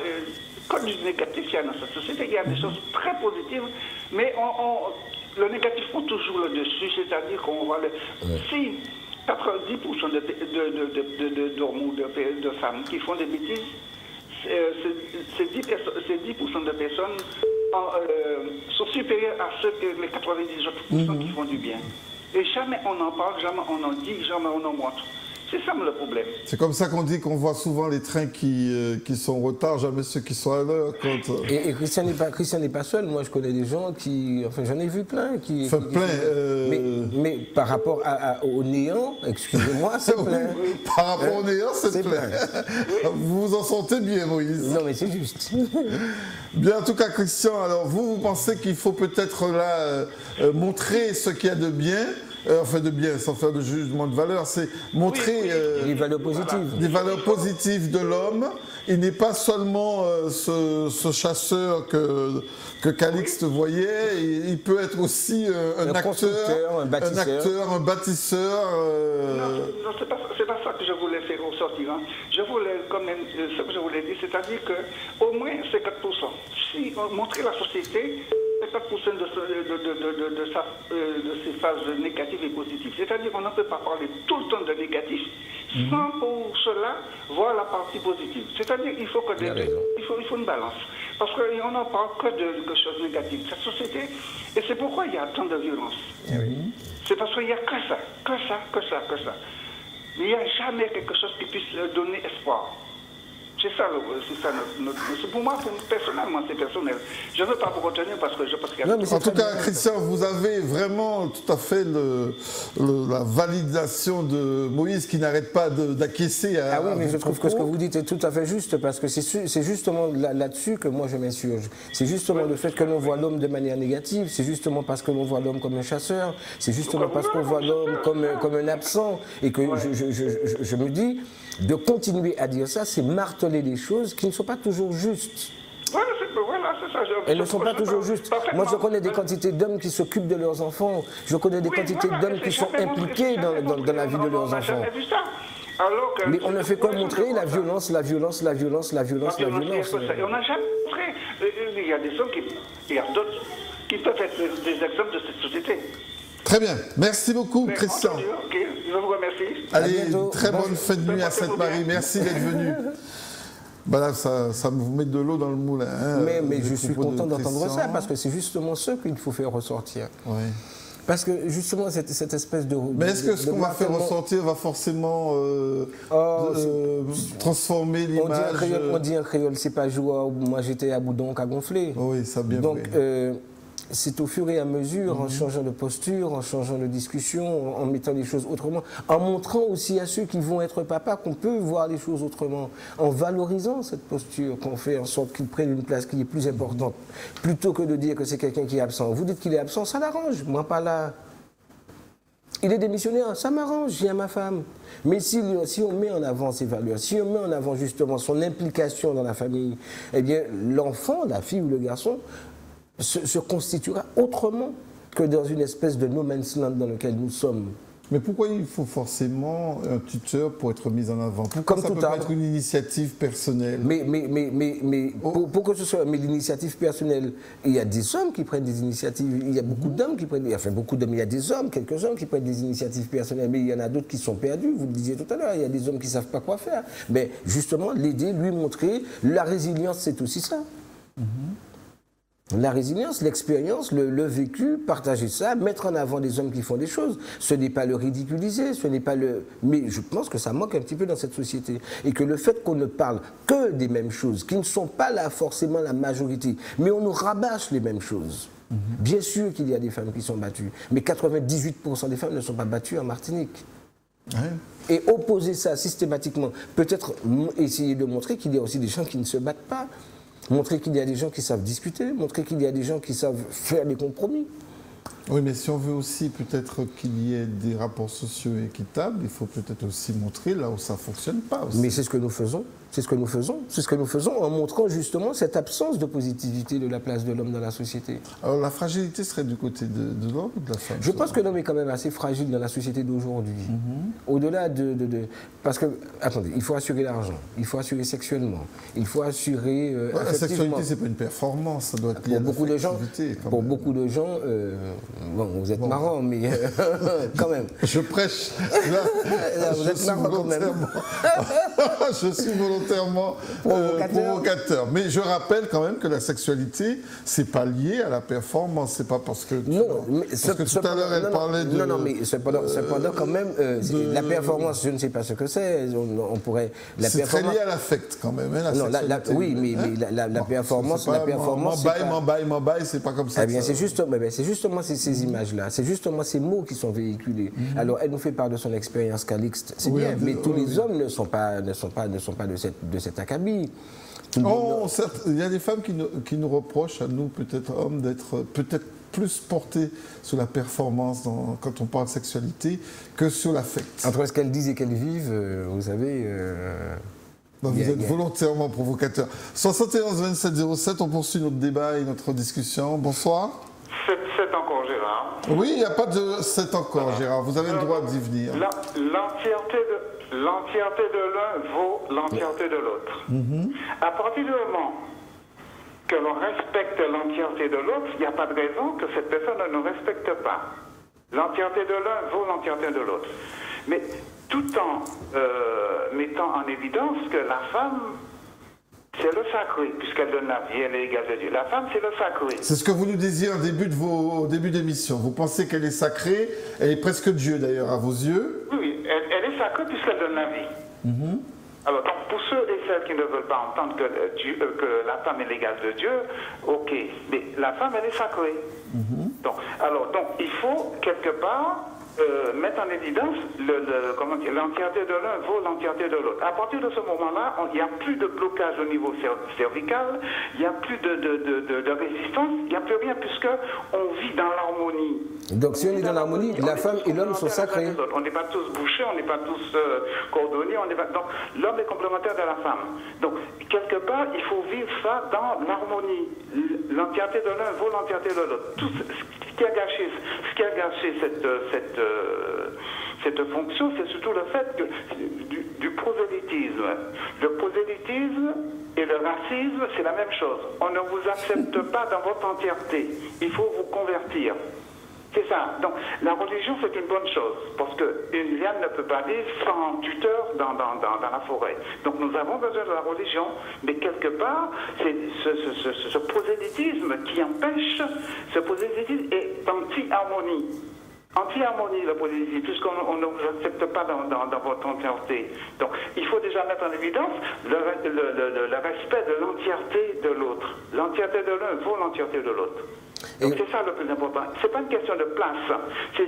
comme du négatif qu'il y a dans cette société, il y a des choses très positives, mais le négatif prend toujours le dessus, c'est-à-dire qu'on va si 90% de femmes qui font des bêtises, ces 10% de personnes sont supérieures à ceux que les 98% qui font du bien. Et jamais on en parle, jamais on en dit, jamais on en montre. C'est ça le problème. C'est comme ça qu'on dit qu'on voit souvent les trains qui sont en retard, jamais ceux qui sont à l'heure. Et Christian n'est pas seul. Moi, je connais des gens enfin, j'en ai vu plein qui. Enfin, Mais par rapport au néant, excusez-moi, c'est plein. Par rapport au néant, c'est plein. Vous vous en sentez bien, Moïse? Non, mais c'est juste. Bien, en tout cas, Christian, alors vous pensez qu'il faut peut-être là montrer ce qu'il y a de bien? Enfin de bien, sans faire de jugement de valeur, c'est montrer des valeurs positives. Des valeurs positives de l'homme. Il n'est pas seulement ce chasseur que Calixte voyait, il peut être aussi un acteur, un bâtisseur. Non, c'est pas ça que je voulais faire ressortir. Hein. Je voulais quand même, ce que je voulais dire, c'est-à-dire qu'au moins 50%. Si on montrait la société, 50% de ces phases négatives et positives. C'est-à-dire qu'on ne peut pas parler tout le temps de négatif sans pour cela voir la partie positive. C'est-à-dire qu'il faut il faut une balance. Parce qu'on n'en parle que de choses négatives. Cette société, et c'est pourquoi il y a tant de violence. C'est parce qu'il n'y a que ça. Mais il n'y a jamais quelque chose qui puisse donner espoir. C'est ça, pour moi, personnellement, c'est personnel. Je ne veux pas vous retenir parce que je pense qu'il y a... En tout cas, Christian, vous avez vraiment tout à fait la validation de Moïse qui n'arrête pas d'acquiescer à... Ah oui, mais je trouve que ce que vous dites est tout à fait juste parce que c'est justement là-dessus que moi je m'insurge. C'est justement le fait que l'on voit l'homme de manière négative, c'est justement parce que l'on voit l'homme comme un chasseur, c'est justement parce qu'on voit l'homme comme un absent et que je me dis, de continuer à dire ça, c'est marteler des choses qui ne sont pas toujours justes. Voilà, c'est ça. Elles ne sont pas toujours justes. Moi, je connais des quantités d'hommes qui s'occupent de leurs enfants. Je connais des quantités d'hommes qui sont impliqués dans la vie de leurs enfants. Mais on ne fait que montrer la violence. On n'a jamais montré. Il y a des hommes il y a d'autres qui peuvent être des exemples de cette société. Très bien. Merci beaucoup, Christian. Ok, je vous remercie. Allez, très bonne fête de nuit à Sainte-Marie. Merci d'être venu. Ben là, ça me met de l'eau dans le moulin. Hein, mais je suis content d'entendre ça, parce que c'est justement ce qu'il faut faire ressortir. Oui. Parce que justement, cette espèce de... Mais est-ce que ce qu'on va faire ressortir va forcément transformer l'image? On dit en créole, c'est pas joie, moi j'étais à boudon qu'à gonfler. Oui, ça bien Donc, vrai. c'est au fur et à mesure, en changeant de posture, en changeant de discussion, en mettant les choses autrement, en montrant aussi à ceux qui vont être papas qu'on peut voir les choses autrement, en valorisant cette posture, qu'on fait en sorte qu'ils prennent une place qui est plus importante, plutôt que de dire que c'est quelqu'un qui est absent. Vous dites qu'il est absent, ça l'arrange, moi pas là. Il est démissionnaire, ça m'arrange, j'ai ma femme. Mais si on met en avant ses valeurs, si on met en avant justement son implication dans la famille, eh bien l'enfant, la fille ou le garçon, se constituera autrement que dans une espèce de no man's land dans lequel nous sommes. Mais pourquoi il faut forcément un tuteur pour être mis en avant? Pourquoi ça peut pas être une initiative personnelle? Mais pour que ce soit l'initiative personnelle, il y a des hommes qui prennent des initiatives, il y a beaucoup d'hommes qui prennent, enfin beaucoup d'hommes, il y a des hommes, quelques hommes qui prennent des initiatives personnelles, mais il y en a d'autres qui sont perdus, vous le disiez tout à l'heure, il y a des hommes qui ne savent pas quoi faire. Mais justement, l'aider, lui montrer, la résilience, c'est aussi ça. La résilience, l'expérience, le vécu, partager ça, mettre en avant des hommes qui font des choses. Ce n'est pas le ridiculiser, ce n'est pas le... Mais je pense que ça manque un petit peu dans cette société. Et que le fait qu'on ne parle que des mêmes choses, qui ne sont pas là forcément la majorité, mais on nous rabâche les mêmes choses. Bien sûr qu'il y a des femmes qui sont battues, mais 98% des femmes ne sont pas battues en Martinique. Et opposer ça systématiquement, peut-être essayer de montrer qu'il y a aussi des gens qui ne se battent pas. Montrer qu'il y a des gens qui savent discuter, montrer qu'il y a des gens qui savent faire des compromis. Oui, mais si on veut aussi peut-être qu'il y ait des rapports sociaux équitables, il faut peut-être aussi montrer là où ça ne fonctionne pas aussi. Mais c'est ce que nous faisons. C'est ce que nous faisons. C'est ce que nous faisons en montrant justement cette absence de positivité de la place de l'homme dans la société. Alors la fragilité serait du côté de l'homme ou de la femme? Je pense que l'homme est quand même assez fragile dans la société d'aujourd'hui. Au-delà de... Parce que, attendez, il faut assurer l'argent, il faut assurer sexuellement, il faut assurer la sexualité, c'est pas une performance, ça doit être lié à beaucoup de gens. Pour beaucoup de gens, bon, vous êtes marrant, mais quand même. Je prêche. Là, vous êtes marrant quand même. Je suis volontairement provocateur. Mais je rappelle quand même que la sexualité, c'est pas lié à la performance. C'est pas parce que... tout à l'heure, elle parlait de... Non, mais cependant quand même, la performance, je ne sais pas ce que c'est. On pourrait... C'est très lié à l'affect quand même, hein, la sexualité. Oui, mais la performance... M'en baille, c'est pas comme ça. Eh bien, c'est justement ces images-là, c'est justement ces mots qui sont véhiculés. Alors, elle nous fait part de son expérience Calixte, c'est bien, mais tous les hommes ne sont pas de cet acabit. Certes, il y a des femmes qui nous reprochent à nous, peut-être hommes, d'être peut-être plus portés sur la performance quand on parle de sexualité que sur l'affect. Entre ce qu'elles disent et qu'elles vivent, vous savez... Vous êtes volontairement provocateur. 71 27 07, on poursuit notre débat et notre discussion. Bonsoir. C'est encore Gérard. Oui, il n'y a pas de c'est encore Gérard, vous avez le droit d'y venir. L'entièreté de l'un vaut l'entièreté de l'autre. À partir du moment que l'on respecte l'entièreté de l'autre, il n'y a pas de raison que cette personne ne nous respecte pas. L'entièreté de l'un vaut l'entièreté de l'autre. Mais tout en mettant en évidence que la femme, c'est le sacré, puisqu'elle donne la vie, elle est égale de Dieu. La femme, c'est le sacré. C'est ce que vous nous disiez au début d'émission. Vous pensez qu'elle est sacrée, elle est presque Dieu d'ailleurs à vos yeux. Oui, elle est sacrée puisqu'elle donne la vie. Alors, donc, pour ceux et celles qui ne veulent pas entendre que la femme est l'égale de Dieu, ok, mais la femme, elle est sacrée. Donc, il faut quelque part mettre en évidence l'entièreté de l'un vaut l'entièreté de l'autre. À partir de ce moment-là, il n'y a plus de blocage au niveau cervical, il n'y a plus de résistance, il n'y a plus rien puisque on vit dans l'harmonie. Donc si on est dans l'harmonie, la femme et l'homme sont sacrés. On n'est pas tous bouchés, on n'est pas tous coordonnés, donc l'homme est complémentaire de la femme. Donc quelque part, il faut vivre ça dans l'harmonie. L'entièreté de l'un vaut l'entièreté de l'autre. Tout ce qui a gâché cette fonction, c'est surtout le fait du prosélytisme. Le prosélytisme et le racisme, c'est la même chose. On ne vous accepte pas dans votre entièreté. Il faut vous convertir. C'est ça. Donc, la religion, c'est une bonne chose, parce qu'une liane ne peut pas vivre sans tuteur dans la forêt. Donc, nous avons besoin de la religion, mais quelque part, c'est ce prosélytisme qui empêche, ce prosélytisme est anti-harmonie. anti-harmonie, la poésie, puisqu'on ne vous accepte pas dans votre entièreté. Donc, il faut déjà mettre en évidence le respect de l'entièreté de l'autre. L'entièreté de l'un vaut l'entièreté de l'autre. Donc, c'est ça le plus important. C'est pas une question de place, c'est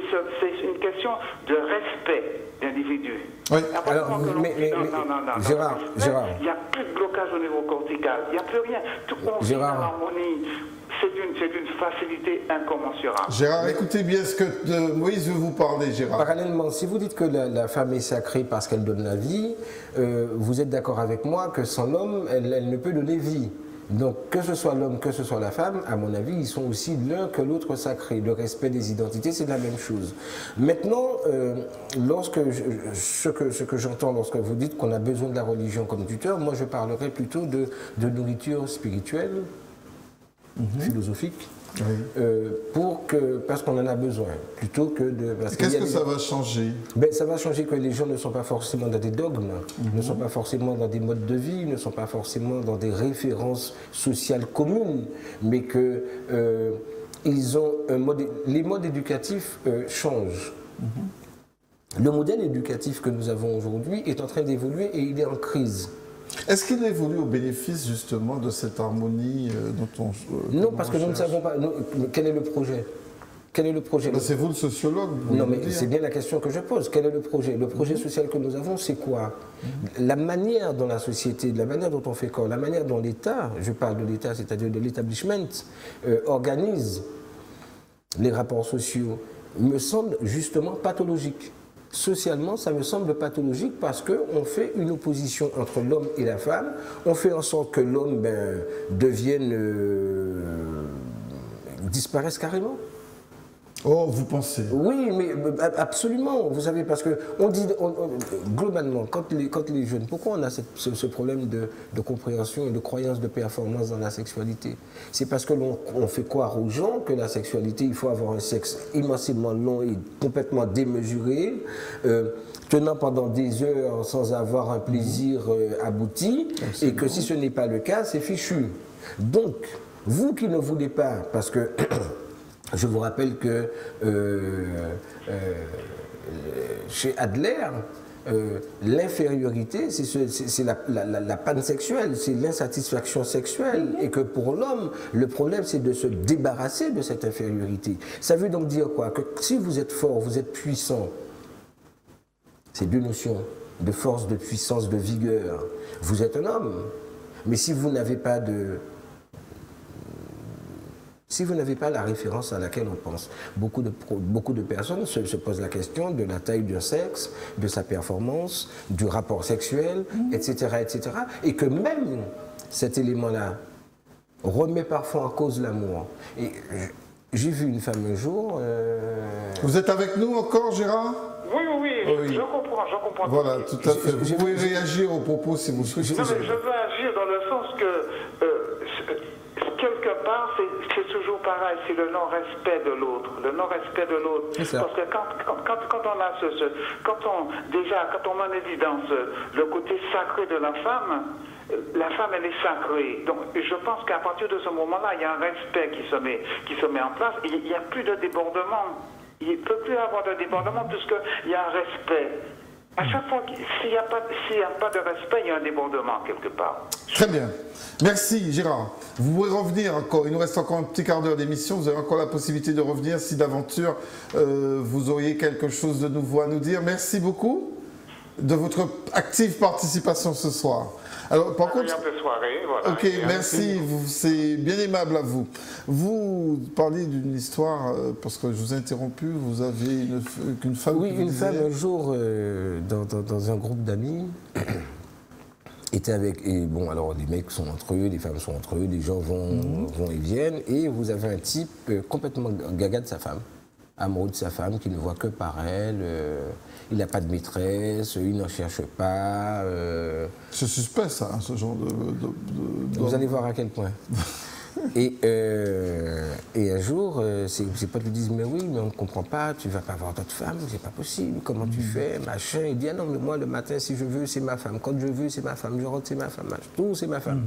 une question de respect d'individu. Oui. Alors, Gérard, il n'y a plus de blocage au niveau cortical, il n'y a plus rien. Tout on vit en harmonie. C'est d'une facilité incommensurable. Gérard, écoutez bien ce que Moïse veut vous parler, Gérard. Parallèlement, si vous dites que la femme est sacrée parce qu'elle donne la vie, vous êtes d'accord avec moi que sans l'homme, elle ne peut donner vie. Donc, que ce soit l'homme, que ce soit la femme, à mon avis, ils sont aussi l'un que l'autre sacrés. Le respect des identités, c'est la même chose. Maintenant, ce que j'entends lorsque vous dites qu'on a besoin de la religion comme tuteur, moi je parlerais plutôt de nourriture spirituelle, philosophique, parce qu'on en a besoin, plutôt que de... Qu'est-ce que ça va changer? Ça va changer que les gens ne sont pas forcément dans des dogmes, ne sont pas forcément dans des modes de vie, ne sont pas forcément dans des références sociales communes, mais que ils ont les modes éducatifs changent. Le modèle éducatif que nous avons aujourd'hui est en train d'évoluer et il est en crise. Est-ce qu'il évolue au bénéfice justement de cette harmonie dont on... Non, parce que nous ne savons pas. Quel est le projet? Quel est le projet? C'est vous le sociologue. Non, mais c'est bien la question que je pose. Quel est le projet? Le projet social que nous avons, c'est quoi? La manière dont la société, la manière dont on fait corps, la manière dont l'État, je parle de l'État, c'est-à-dire de l'établissement, organise les rapports sociaux, me semble justement pathologique. Socialement, ça me semble pathologique parce qu'on fait une opposition entre l'homme et la femme. On fait en sorte que l'homme disparaisse carrément. Oh, vous pensez? Oui, mais absolument. Vous savez, parce que on dit globalement, quand les jeunes, pourquoi on a ce problème de compréhension et de croyance de performance dans la sexualité? C'est parce que l'on fait croire aux gens que la sexualité, il faut avoir un sexe immensément long et complètement démesuré, tenant pendant des heures sans avoir un plaisir abouti, et que si ce n'est pas le cas, c'est fichu. Donc, vous qui ne voulez pas, parce que je vous rappelle que chez Adler, l'infériorité, c'est la panne sexuelle, c'est l'insatisfaction sexuelle, et que pour l'homme, le problème c'est de se débarrasser de cette infériorité. Ça veut donc dire quoi? Que si vous êtes fort, vous êtes puissant, c'est deux notions, de force, de puissance, de vigueur. Vous êtes un homme, mais si vous n'avez pas la référence à laquelle on pense, beaucoup de personnes se posent la question de la taille d'un sexe, de sa performance, du rapport sexuel, etc., etc. Et que même cet élément-là remet parfois en cause l'amour. Et j'ai vu une femme un jour... Vous êtes avec nous encore, Gérard? Oui, je comprends. Voilà, tout à fait. Vous pouvez réagir aux propos si vous souhaitez. Non, mais je veux agir dans le sens que... quelque part, c'est toujours pareil, c'est le non-respect de l'autre. Le non-respect de l'autre. Parce que quand on a quand on met en évidence le côté sacré de la femme, elle est sacrée. Donc, je pense qu'à partir de ce moment-là, il y a un respect qui se met en place. Il n'y a plus de débordement. Il ne peut plus y avoir de débordement puisqu'il y a un respect. À chaque fois, s'il n'y a pas de respect, il y a un débordement quelque part. Très bien. Merci Gérard. Vous pouvez revenir encore, il nous reste encore un petit quart d'heure d'émission, vous avez encore la possibilité de revenir si d'aventure vous auriez quelque chose de nouveau à nous dire. Merci beaucoup de votre active participation ce soir. Alors, par contre, soirée, voilà. Ok, merci, c'est bien aimable à vous. Vous parlez d'une histoire, parce que je vous ai interrompu, vous avez une femme... Oui, une femme un jour, dans un groupe d'amis, était avec... Et bon, alors les mecs sont entre eux, les femmes sont entre eux, les gens vont et viennent, et vous avez un type complètement gaga de sa femme, amoureux de sa femme, qui ne voit que par elle, il n'a pas de maîtresse, il n'en cherche pas. C'est suspect ça, ce genre de... Vous allez voir à quel point. Et un jour, ses potes lui disent, mais oui, mais on ne comprend pas, tu ne vas pas voir d'autres femmes, c'est pas possible, comment tu fais, machin. Il dit, ah non, mais moi le matin, si je veux, c'est ma femme, quand je veux, c'est ma femme, je rentre, c'est ma femme, tout, c'est ma femme.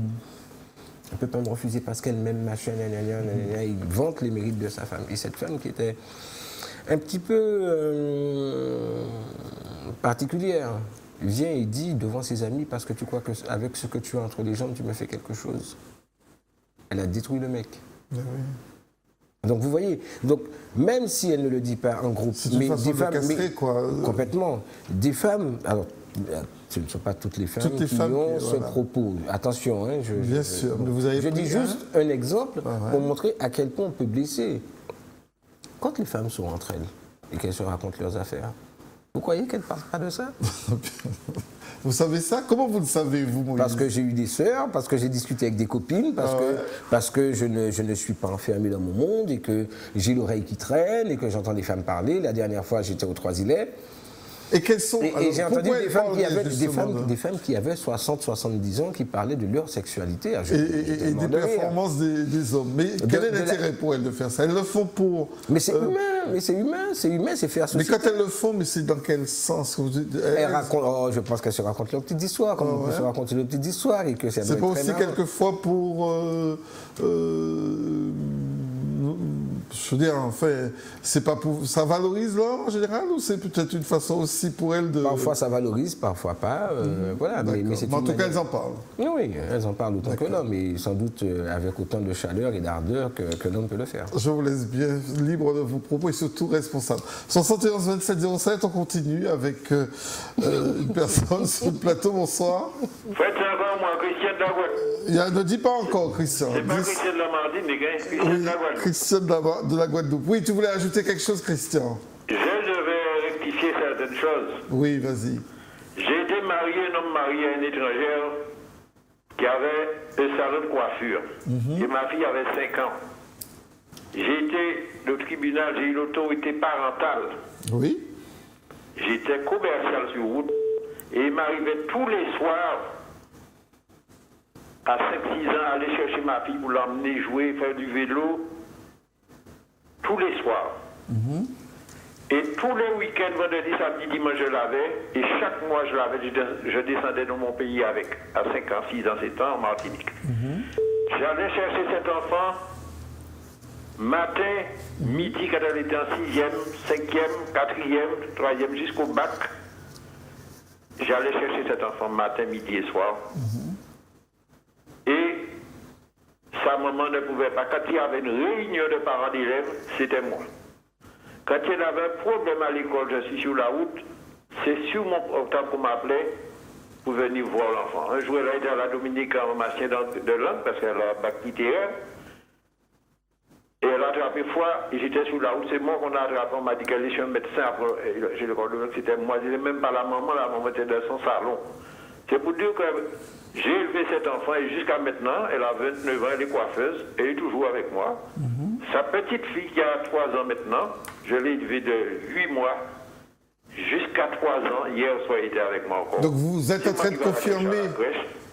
On ne peut pas me refuser parce qu'elle m'aime, machin, il vante les mérites de sa femme. Et cette femme qui était un petit peu particulière. Vient et dit devant ses amis, parce que tu crois qu'avec ce que tu as entre les jambes, tu me fais quelque chose. Elle a détruit le mec. Oui. Donc vous voyez, donc même si elle ne le dit pas en groupe, C'est une façon de le castrer, quoi. Complètement. Des femmes, alors ce ne sont pas toutes les femmes qui ont ce propos. Attention, hein, Bien sûr, mais vous avez je dis juste un exemple pour montrer à quel point on peut blesser. Quand les femmes sont entre elles et qu'elles se racontent leurs affaires, vous croyez qu'elles ne parlent pas de ça? Vous savez ça? Comment vous le savez, vous, Moïse? Parce que j'ai eu des sœurs, parce que j'ai discuté avec des copines, parce que je ne suis pas enfermé dans mon monde et que j'ai l'oreille qui traîne et que j'entends des femmes parler. La dernière fois, j'étais aux Trois-Îlets. Et quelles sont... Et j'ai entendu des femmes qui avaient 60, 70 ans qui parlaient de leur sexualité. Et des performances des hommes. Mais quel est l'intérêt pour elles de faire ça? Elles le font pour... Mais c'est humain, c'est faire société. Mais quand elles le font, mais c'est dans quel sens? Je pense qu'elles se racontent leurs petites histoires, comme on peut se raconter leurs petites histoires. Et que c'est pas aussi quelquefois pour... je veux dire, enfin, c'est pas pour, ça valorise l'homme en général ou c'est peut-être une façon aussi pour elles de... Parfois ça valorise, parfois pas. Voilà, mais en tout cas, elles en parlent. Oui, elles en parlent autant que l'homme, et sans doute avec autant de chaleur et d'ardeur que l'homme peut le faire. Je vous laisse bien libre de vos propos et surtout responsable. 71 27 07, on continue avec une personne sur le plateau. Bonsoir. Faites encore moi, Christian de la Guadeloupe. Ne dis pas encore, Christian. C'est pas Christian de la Martinique, hein, Christian de la Guadeloupe. Christian de la Guadeloupe. Oui, tu voulais ajouter quelque chose, Christian? Je devais rectifier certaines choses. Oui, vas-y. J'ai été marié, un homme marié à une étrangère qui avait un salon de coiffure. Et ma fille avait 5 ans. J'ai été au tribunal, j'ai eu l'autorité parentale. Oui. J'étais commercial sur route et il m'arrivait tous les soirs à 5-6 ans aller chercher ma fille pour l'emmener jouer, faire du vélo. Tous les soirs. Et tous les week-ends, vendredi, samedi, dimanche, je l'avais. Et chaque mois, je l'avais. Je descendais dans mon pays avec, à 5 ans, 6 ans, 7 ans, en Martinique. J'allais chercher cet enfant matin, midi, quand elle était en 6e, 5e, 4e, 3e, jusqu'au bac. J'allais chercher cet enfant matin, midi et soir. Et sa maman ne pouvait pas. Quand il y avait une réunion de parents d'élèves, c'était moi. Quand il avait un problème à l'école, je suis sur la route, c'est sur mon portable qu'on m'appelait pour venir voir l'enfant. Un jour, elle a été à la Dominique en maintien de langue parce qu'elle a bac littéraire. Et elle a attrapé froid et j'étais sur la route. C'est moi qu'on a attrapé. On m'a dit qu'elle est chez un médecin. Après, j'ai le cordon que c'était moi. Je n'ai même pas la maman était dans son salon. C'est pour dire que j'ai élevé cet enfant et jusqu'à maintenant, elle a 29 ans, elle est coiffeuse, elle est toujours avec moi. Sa petite fille qui a 3 ans maintenant, je l'ai élevée de 8 mois jusqu'à 3 ans. Hier soir, elle était avec moi encore. Donc vous êtes en train de confirmer,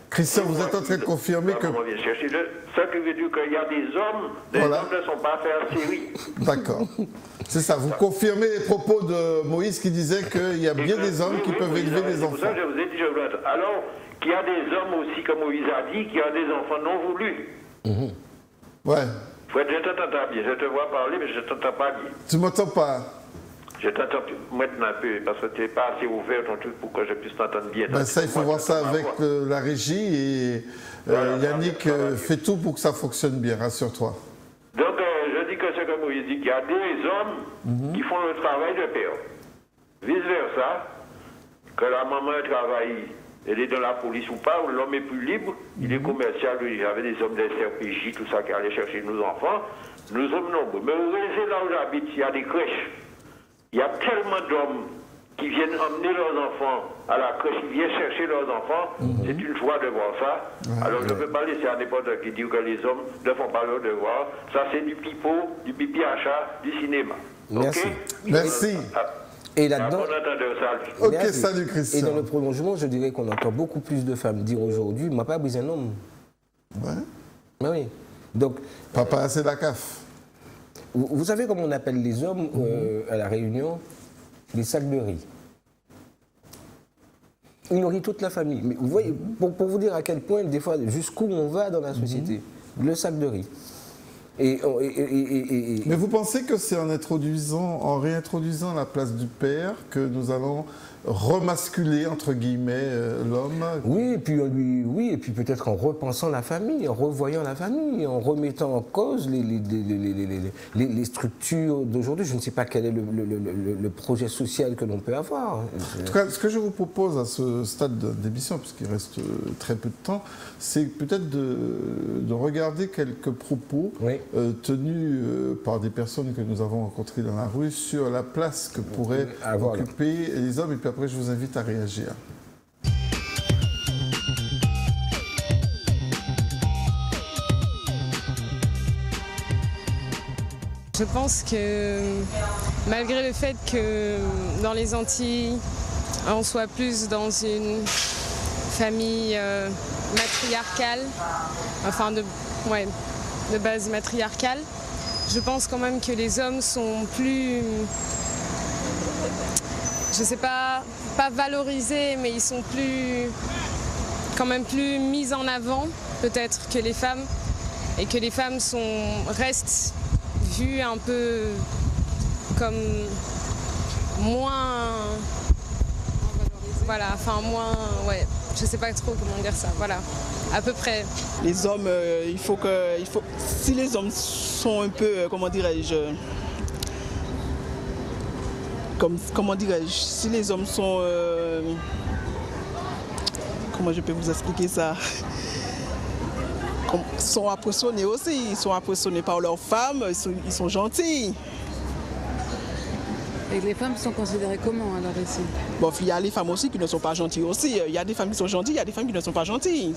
Christian, vous êtes en train de confirmer que... Ça qui veut dire qu'il y a des hommes ne sont pas faits en série. D'accord. C'est ça, vous confirmez les propos de Moïse qui disait qu'il y a bien des hommes qui peuvent élever des enfants. C'est pour ça que je vous ai dit, alors qu'il y a des hommes aussi, comme Moïse a dit, qui ont des enfants non voulus. Ouais. Fred, je t'entends bien, je te vois parler, mais je ne t'entends pas bien. Tu m'entends pas? Je t'entends maintenant un peu, parce que tu n'es pas assez ouvert ton truc pour que je puisse t'entendre bien. Ben ça, il faut voir ça avec la régie et Yannick fait tout pour que ça fonctionne bien, rassure-toi. Donc, je dis que c'est comme Moïse dit, qu'il y a des hommes qui font le travail de père. Vice-versa, que la maman travaille, elle est dans la police ou pas, ou l'homme est plus libre, il est commercial, il y avait des hommes des SRPJ, tout ça, qui allaient chercher nos enfants. Nous sommes nombreux. Mais vous voyez, là où j'habite, il y a des crèches. Il y a tellement d'hommes qui viennent emmener leurs enfants à la crèche, ils viennent chercher leurs enfants. C'est une joie de voir ça. Alors je ne peux pas laisser à n'importe qui dire que les hommes ne font pas leur devoir. Ça c'est du pipeau, du pipi à chat, du cinéma. Merci. Okay? Merci. Et là-dedans... Ok, salut Christian. Et dans le prolongement, je dirais qu'on entend beaucoup plus de femmes dire aujourd'hui, m'a pas brisé un homme. Ouais. Ben oui. Donc... Papa, c'est la CAF. Vous savez comment on appelle les hommes à la Réunion? Les sacs de riz. Ils nourrissent toute la famille. Mais vous voyez, pour vous dire à quel point, des fois, jusqu'où on va dans la société, le sac de riz. Mais vous pensez que c'est en réintroduisant la place du père que nous allons remasculer, entre guillemets, l'homme? Oui, et puis peut-être en repensant la famille, en revoyant la famille, en remettant en cause les structures d'aujourd'hui. Je ne sais pas quel est le projet social que l'on peut avoir. En tout cas, ce que je vous propose à ce stade d'émission, puisqu'il reste très peu de temps, c'est peut-être de regarder quelques propos tenus par des personnes que nous avons rencontrées dans la rue sur la place que pourraient occuper les hommes. Et puis après, je vous invite à réagir. Je pense que malgré le fait que dans les Antilles, on soit plus dans une famille matriarcale, enfin de base matriarcale, je pense quand même que les hommes sont plus, je sais pas valorisés, mais ils sont quand même plus mis en avant peut-être que les femmes, et que les femmes restent vues un peu comme moins, voilà, enfin moins, je sais pas trop comment dire ça, voilà, à peu près. Les hommes, si les hommes sont un peu, si les hommes sont, comment je peux vous expliquer ça, sont impressionnés aussi, ils sont impressionnés par leurs femmes, ils sont gentils. Et les femmes sont considérées comment alors ici? Bon, il y a les femmes aussi qui ne sont pas gentilles aussi. Il y a des femmes qui sont gentilles, il y a des femmes qui ne sont pas gentilles.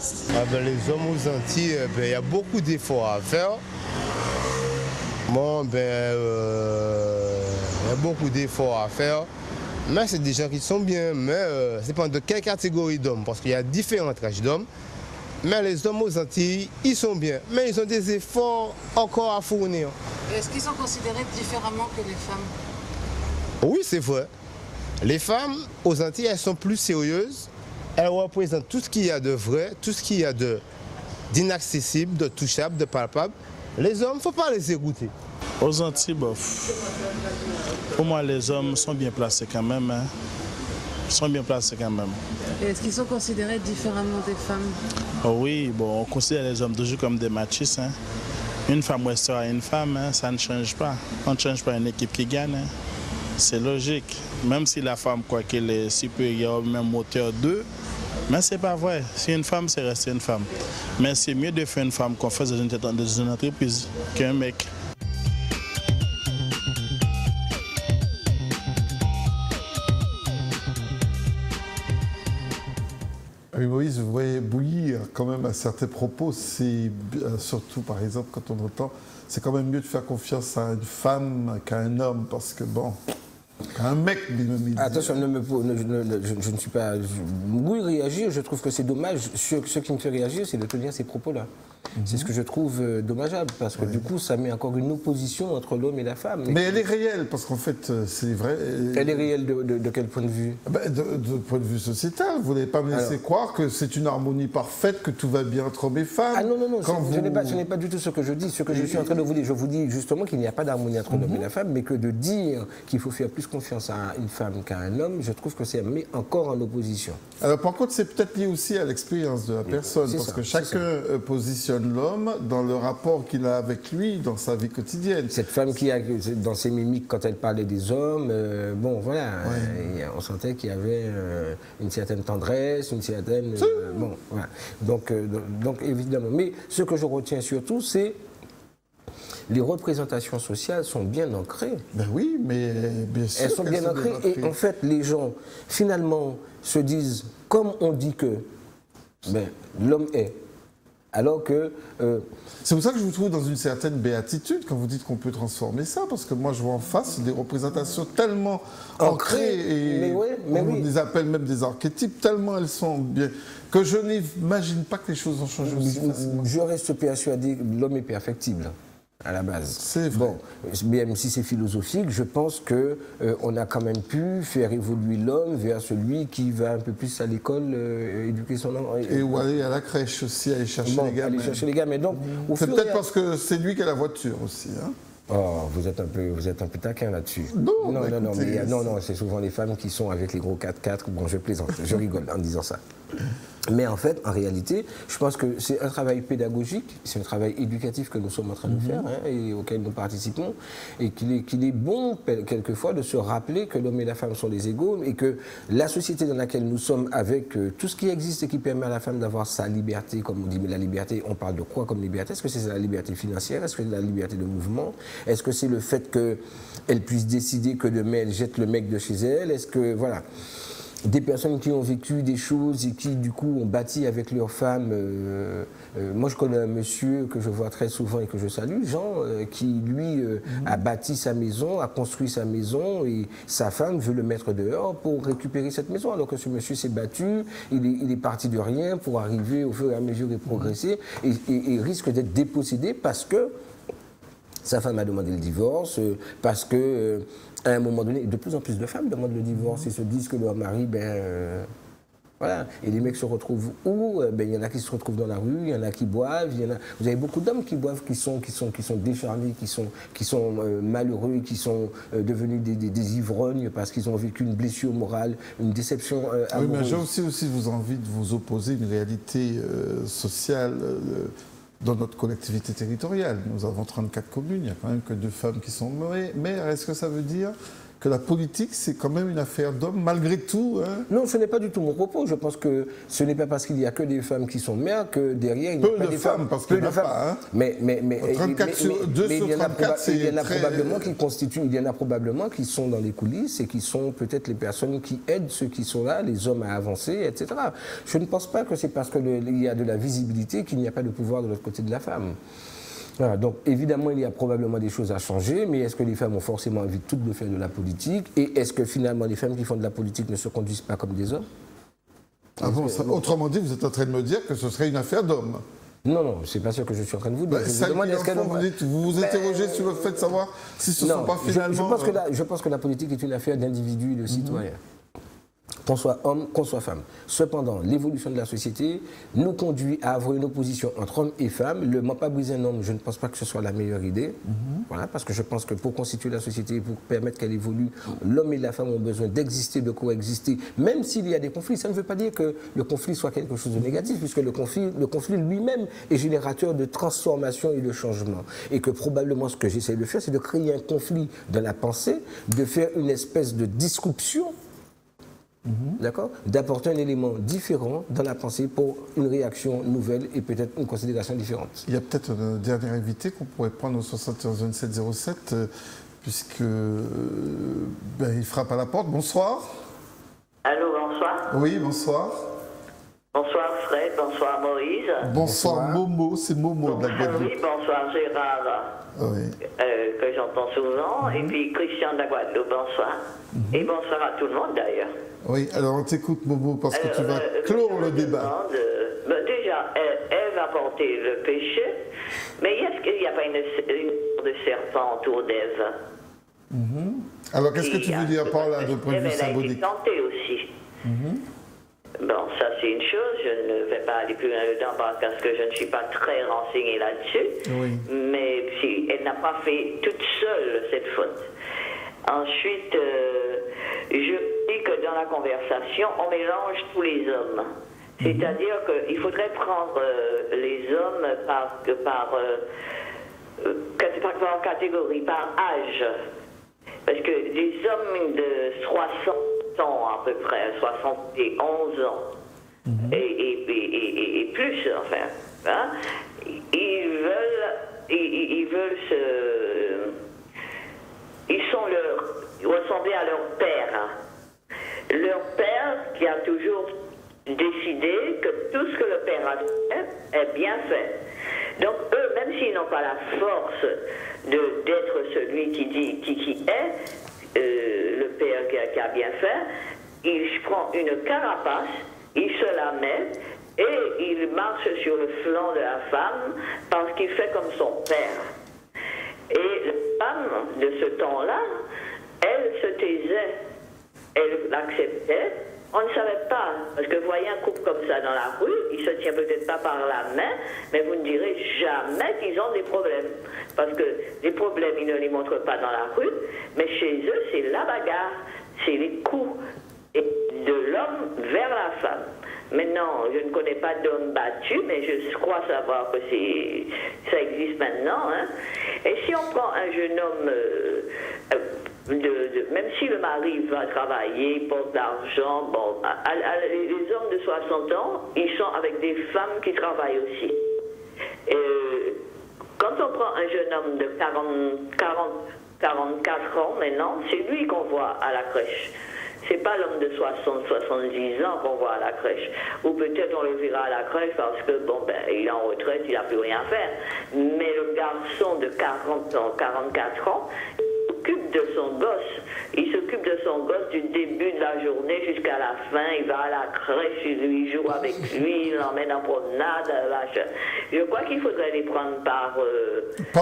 Les hommes aux Antilles, il y a beaucoup d'efforts à faire. Bon, il y a beaucoup d'efforts à faire. Mais c'est des gens qui sont bien. Mais c'est pas de quelle catégorie d'hommes, parce qu'il y a différentes races d'hommes. Mais les hommes aux Antilles, ils sont bien. Mais ils ont des efforts encore à fournir. Est-ce qu'ils sont considérés différemment que les femmes? Oui, c'est vrai. Les femmes aux Antilles, elles sont plus sérieuses. Elles représentent tout ce qu'il y a de vrai, tout ce qu'il y a d'inaccessible, de touchable, de palpable. Les hommes, il ne faut pas les écouter. Aux Antilles, pour moi, les hommes sont bien placés quand même. Hein. Sont bien placés quand même. Et est-ce qu'ils sont considérés différemment des femmes? Oh oui, on considère les hommes toujours comme des machistes. Hein. Une femme restera une femme, hein, ça ne change pas. On ne change pas une équipe qui gagne. Hein. C'est logique. Même si la femme croit qu'elle est supérieure, même hauteur d'eux, mais c'est pas vrai. Si une femme, c'est rester une femme. Mais c'est mieux de faire une femme qu'on fasse dans une entreprise qu'un mec. Oui, Moïse, vous voyez bouillir quand même à certains propos. C'est surtout, par exemple, quand on entend, c'est quand même mieux de faire confiance à une femme qu'à un homme, parce que bon, un mec, attention, je ne suis pas. Oui, réagir, je trouve que c'est dommage. Ce qui me fait réagir, c'est de tenir ces propos-là. C'est ce que je trouve dommageable, parce que du coup, ça met encore une opposition entre l'homme et la femme. Mais elle est réelle, parce qu'en fait, c'est vrai. Elle est réelle de quel point de vue? De point de vue sociétal. Vous n'allez pas me laisser croire que c'est une harmonie parfaite, que tout va bien entre hommes et femmes. Ah non, ce n'est pas du tout ce que je dis. Ce que je suis en train de vous dire, je vous dis justement qu'il n'y a pas d'harmonie entre l'homme et la femme, mais que de dire qu'il faut faire plus confiance à une femme qu'à un homme, je trouve que c'est mis encore en opposition. Alors, par contre, c'est peut-être lié aussi à l'expérience de la personne, parce que chacun positionne l'homme dans le rapport qu'il a avec lui dans sa vie quotidienne. Cette femme qui a, dans ses mimiques, quand elle parlait des hommes, on sentait qu'il y avait une certaine tendresse, une certaine... voilà. Donc, évidemment. Mais ce que je retiens surtout, c'est les représentations sociales sont bien ancrées. Ben oui, mais bien sûr. Elles sont bien ancrées et en fait, les gens, finalement, se disent, comme on dit que l'homme est, alors que... C'est pour ça que je vous trouve dans une certaine béatitude quand vous dites qu'on peut transformer ça, parce que moi je vois en face des représentations tellement ancrées, et on les appelle même des archétypes, tellement elles sont bien, que je n'imagine pas que les choses ont changé aussi facilement. Je reste persuadé que l'homme est perfectible. à la base. C'est vrai. Bon, même si c'est philosophique, je pense que on a quand même pu faire évoluer l'homme vers celui qui va un peu plus à l'école, éduquer son enfant. Et ou aller à la crèche aussi, aller chercher les gamins. Aller chercher les gamins. Donc, c'est peut-être parce que c'est lui qui a la voiture aussi. Hein. Oh, vous êtes un peu taquin là-dessus. Non, non, c'est souvent les femmes qui sont avec les gros 4x4. Bon, je plaisante, je rigole en disant ça. Mais en fait, en réalité, je pense que c'est un travail pédagogique, c'est un travail éducatif que nous sommes en train de faire et auquel nous participons, et qu'il est bon quelquefois de se rappeler que l'homme et la femme sont des égaux et que la société dans laquelle nous sommes, avec tout ce qui existe et qui permet à la femme d'avoir sa liberté, comme on dit, mais la liberté, on parle de quoi comme liberté? Est-ce que c'est la liberté financière? Est-ce que c'est la liberté de mouvement? Est-ce que c'est le fait qu'elle puisse décider que demain elle jette le mec de chez elle? Est-ce que, voilà, des personnes qui ont vécu des choses et qui, du coup, ont bâti avec leurs femmes. Moi, je connais un monsieur que je vois très souvent et que je salue, Jean, qui, lui, a bâti sa maison, a construit sa maison et sa femme veut le mettre dehors pour récupérer cette maison. Alors que ce monsieur s'est battu, il est parti de rien pour arriver au fur et à mesure et progresser et risque d'être dépossédé parce que sa femme a demandé le divorce, parce que à un moment donné, de plus en plus de femmes demandent le divorce et se disent que leur mari, voilà. Et les mecs se retrouvent où? Il y en a qui se retrouvent dans la rue, il y en a qui boivent, vous avez beaucoup d'hommes qui boivent, qui sont décharnés, qui sont malheureux, qui sont devenus des ivrognes parce qu'ils ont vécu une blessure morale, une déception amoureuse. Oui, mais j'ai aussi vous envie de vous opposer une réalité sociale dans notre collectivité territoriale. Nous avons 34 communes, il n'y a quand même que 2 femmes qui sont mères. Est-ce que ça veut dire que la politique, c'est quand même une affaire d'hommes, malgré tout? Hein? Non, ce n'est pas du tout mon propos. Je pense que ce n'est pas parce qu'il n'y a que des femmes qui sont mères que derrière, il n'y a pas des femmes. Parce qu'il n'y en a pas. Hein? Mais 34 sur 2 sur 34, c'est il y en a très... probablement qui sont dans les coulisses et qui sont peut-être les personnes qui aident ceux qui sont là, les hommes à avancer, etc. Je ne pense pas que c'est parce qu'il y a de la visibilité qu'il n'y a pas de pouvoir de l'autre côté de la femme. Voilà, donc évidemment, il y a probablement des choses à changer, mais est-ce que les femmes ont forcément envie toutes de faire de la politique? Et est-ce que finalement les femmes qui font de la politique ne se conduisent pas comme des hommes? Autrement dit, vous êtes en train de me dire que ce serait une affaire d'hommes? Non, c'est pas ce que je suis en train de vous dire. Vous vous interrogez sur le fait de savoir si ce ne sont pas finalement... Je pense que la politique est une affaire d'individus et de citoyens. Qu'on soit homme, qu'on soit femme. Cependant, l'évolution de la société nous conduit à avoir une opposition entre hommes et femmes. Le « pas briser un homme », je ne pense pas que ce soit la meilleure idée. Voilà, parce que je pense que pour constituer la société, pour permettre qu'elle évolue, l'homme et la femme ont besoin d'exister, de coexister, même s'il y a des conflits. Ça ne veut pas dire que le conflit soit quelque chose de négatif, puisque le conflit lui-même est générateur de transformation et de changement. Et que probablement ce que j'essaie de faire, c'est de créer un conflit dans la pensée, de faire une espèce de disruption, d'accord, d'apporter un élément différent dans la pensée pour une réaction nouvelle et peut-être une considération différente. Il y a peut-être un dernier invité qu'on pourrait prendre au 71 27 07, puisque il frappe à la porte. Bonsoir. Allô, bonsoir. Oui, bonsoir. Bonsoir Fred, bonsoir Moïse. Bonsoir Momo, c'est Momo de la Guadeloupe. Oui, bonsoir Gérard, que j'entends souvent, et puis Christian de la Guadeloupe, bonsoir. Et bonsoir à tout le monde d'ailleurs. Oui, alors on t'écoute Momo parce que tu vas clore le débat. Déjà, Ève a porté le péché, mais est-ce qu'il n'y a pas une de serpent autour d'Ève? Alors qu'est-ce que tu veux dire par là de point de vue symbolique? Elle a été tentée aussi. Bon, ça c'est une chose, je ne vais pas aller plus loin dedans parce que je ne suis pas très renseignée là-dessus, mais si, elle n'a pas fait toute seule cette faute. Ensuite, je dis que dans la conversation, on mélange tous les hommes. C'est-à-dire qu'il faudrait prendre les hommes par catégorie, par âge. Parce que des hommes de 60 ans à peu près, 71 ans, et plus, enfin, hein, ils veulent ressembler à leur père. Leur père qui a toujours décidé que tout ce que le père a fait est bien fait. Donc eux, même s'ils n'ont pas la force d'être celui qui est le père qui a bien fait, il prend une carapace, il se la met et il marche sur le flanc de la femme parce qu'il fait comme son père. de ce temps-là, elle se taisait, elle l'acceptait. On ne savait pas, parce que voyez un couple comme ça dans la rue, il se tient peut-être pas par la main, mais vous ne direz jamais qu'ils ont des problèmes. Parce que des problèmes, ils ne les montrent pas dans la rue, mais chez eux, c'est la bagarre, c'est les coups de l'homme vers la femme. Maintenant, je ne connais pas d'homme battu, mais je crois savoir que ça existe maintenant. Hein. Et si on prend un jeune homme, même si le mari va travailler, il porte d'argent, bon, les hommes de 60 ans, ils sont avec des femmes qui travaillent aussi. Quand on prend un jeune homme de 44 ans maintenant, c'est lui qu'on voit à la crèche. C'est pas l'homme de 60, 70 ans qu'on voit à la crèche. Ou peut-être on le verra à la crèche parce que, bon, ben, il est en retraite, il n'a plus rien à faire. Mais le garçon de 40 ans, 44 ans, il s'occupe de son gosse. Il s'occupe de son gosse du début de la journée jusqu'à la fin. Il va à la crèche, il joue avec lui, il l'emmène en promenade. Je crois qu'il faudrait les prendre par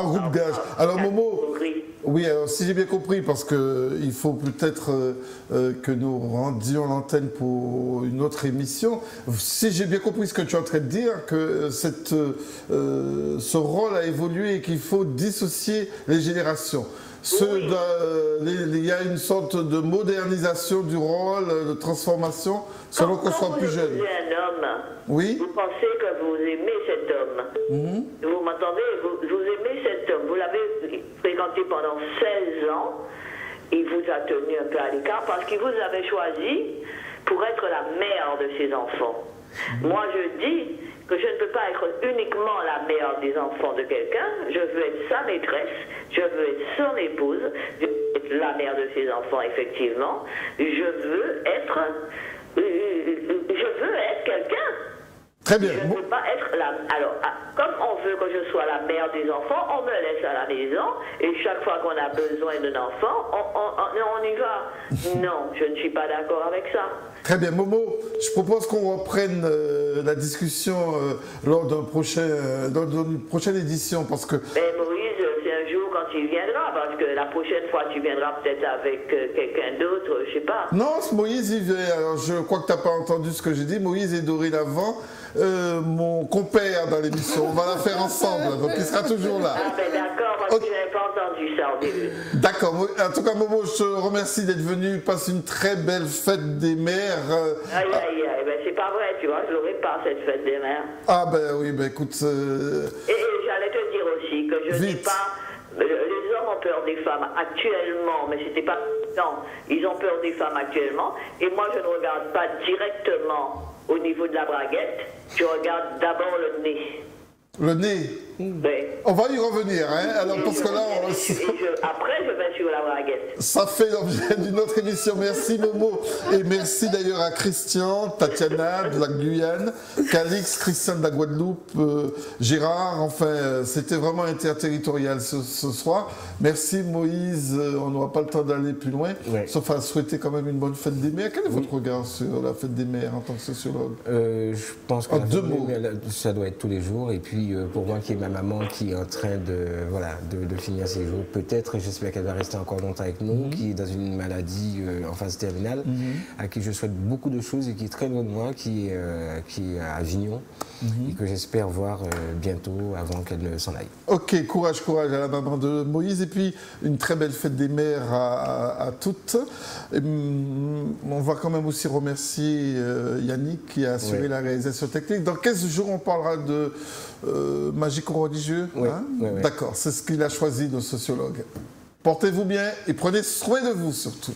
groupe d'âge. Alors, Momo, oui, alors si j'ai bien compris, parce qu'il faut peut-être que nous rendions l'antenne pour une autre émission, si j'ai bien compris ce que tu es en train de dire, que ce rôle a évolué et qu'il faut dissocier les générations. Il y a une sorte de modernisation du rôle, de transformation, selon qu'on soit plus jeune. Vous êtes un homme, oui. Vous pensez que vous aimez cet homme. Vous m'entendez, vous aimez cet homme. Vous l'avez fréquenté pendant 16 ans. Il vous a tenu un peu à l'écart parce qu'il vous avait choisi pour être la mère de ses enfants. Moi, je dis que je ne peux pas être uniquement la mère des enfants de quelqu'un, je veux être sa maîtresse, je veux être son épouse, je veux être la mère de ses enfants, effectivement, je veux être quelqu'un. Très bien. Je ne peux pas être la... Alors, comme on veut que je sois la mère des enfants, on me laisse à la maison, et chaque fois qu'on a besoin d'un enfant, on y va. Non, je ne suis pas d'accord avec ça. Très bien. Momo, je propose qu'on reprenne la discussion lors d'une prochaine édition, parce que... Mais Moïse, c'est un jour quand il viendra, parce que la prochaine fois, tu viendras peut-être avec quelqu'un d'autre, je sais pas. Non, Moïse, il vient. Alors, je crois que tu n'as pas entendu ce que j'ai dit. Moïse est dorénavant mon compère dans l'émission. On va la faire ensemble, donc il sera toujours là. Ah ben d'accord, parce que je n'avais pas entendu ça au début. D'accord. En tout cas, Momo, je te remercie d'être venu. Passe une très belle fête des mères. Aïe, aïe, aïe. Ben, c'est pas vrai, tu vois, je l'aurais pas, cette fête des mères. Ah ben oui, ben écoute... Et j'allais te dire aussi que je dis pas... Les hommes ont peur des femmes actuellement, mais c'était pas... Non, ils ont peur des femmes actuellement. Et moi, je ne regarde pas directement au niveau de la braguette. Je regarde d'abord le nez. Le nez. Oui. On va y revenir, hein. Alors, parce que là, après, je vais sur la braguette. Ça fait l'objet d'une autre émission. Merci, Momo. Et merci d'ailleurs à Christian, Tatiana de la Guyane, Calix, Christian de la Guadeloupe, Gérard. Enfin, c'était vraiment interterritorial ce soir. Merci, Moïse. On n'aura pas le temps d'aller plus loin, sauf à souhaiter quand même une bonne fête des mères. Quel est votre regard sur la fête des mères en tant que sociologue? Je pense que ça doit être tous les jours. Et puis, pour moi qui est ma maman qui est en train de finir ses jours, peut-être, j'espère qu'elle va rester encore longtemps avec nous, qui est dans une maladie en phase terminale, à qui je souhaite beaucoup de choses et qui est très loin de moi, qui est à Avignon, et que j'espère voir bientôt avant qu'elle ne s'en aille. Ok, courage à la maman de Moïse, et puis une très belle fête des mères à toutes. Et, on va quand même aussi remercier Yannick qui a assuré la réalisation technique. Dans 15 jours, on parlera de magico-religieux. Hein? D'accord, c'est ce qu'il a choisi, le sociologue. Portez-vous bien et prenez soin de vous surtout.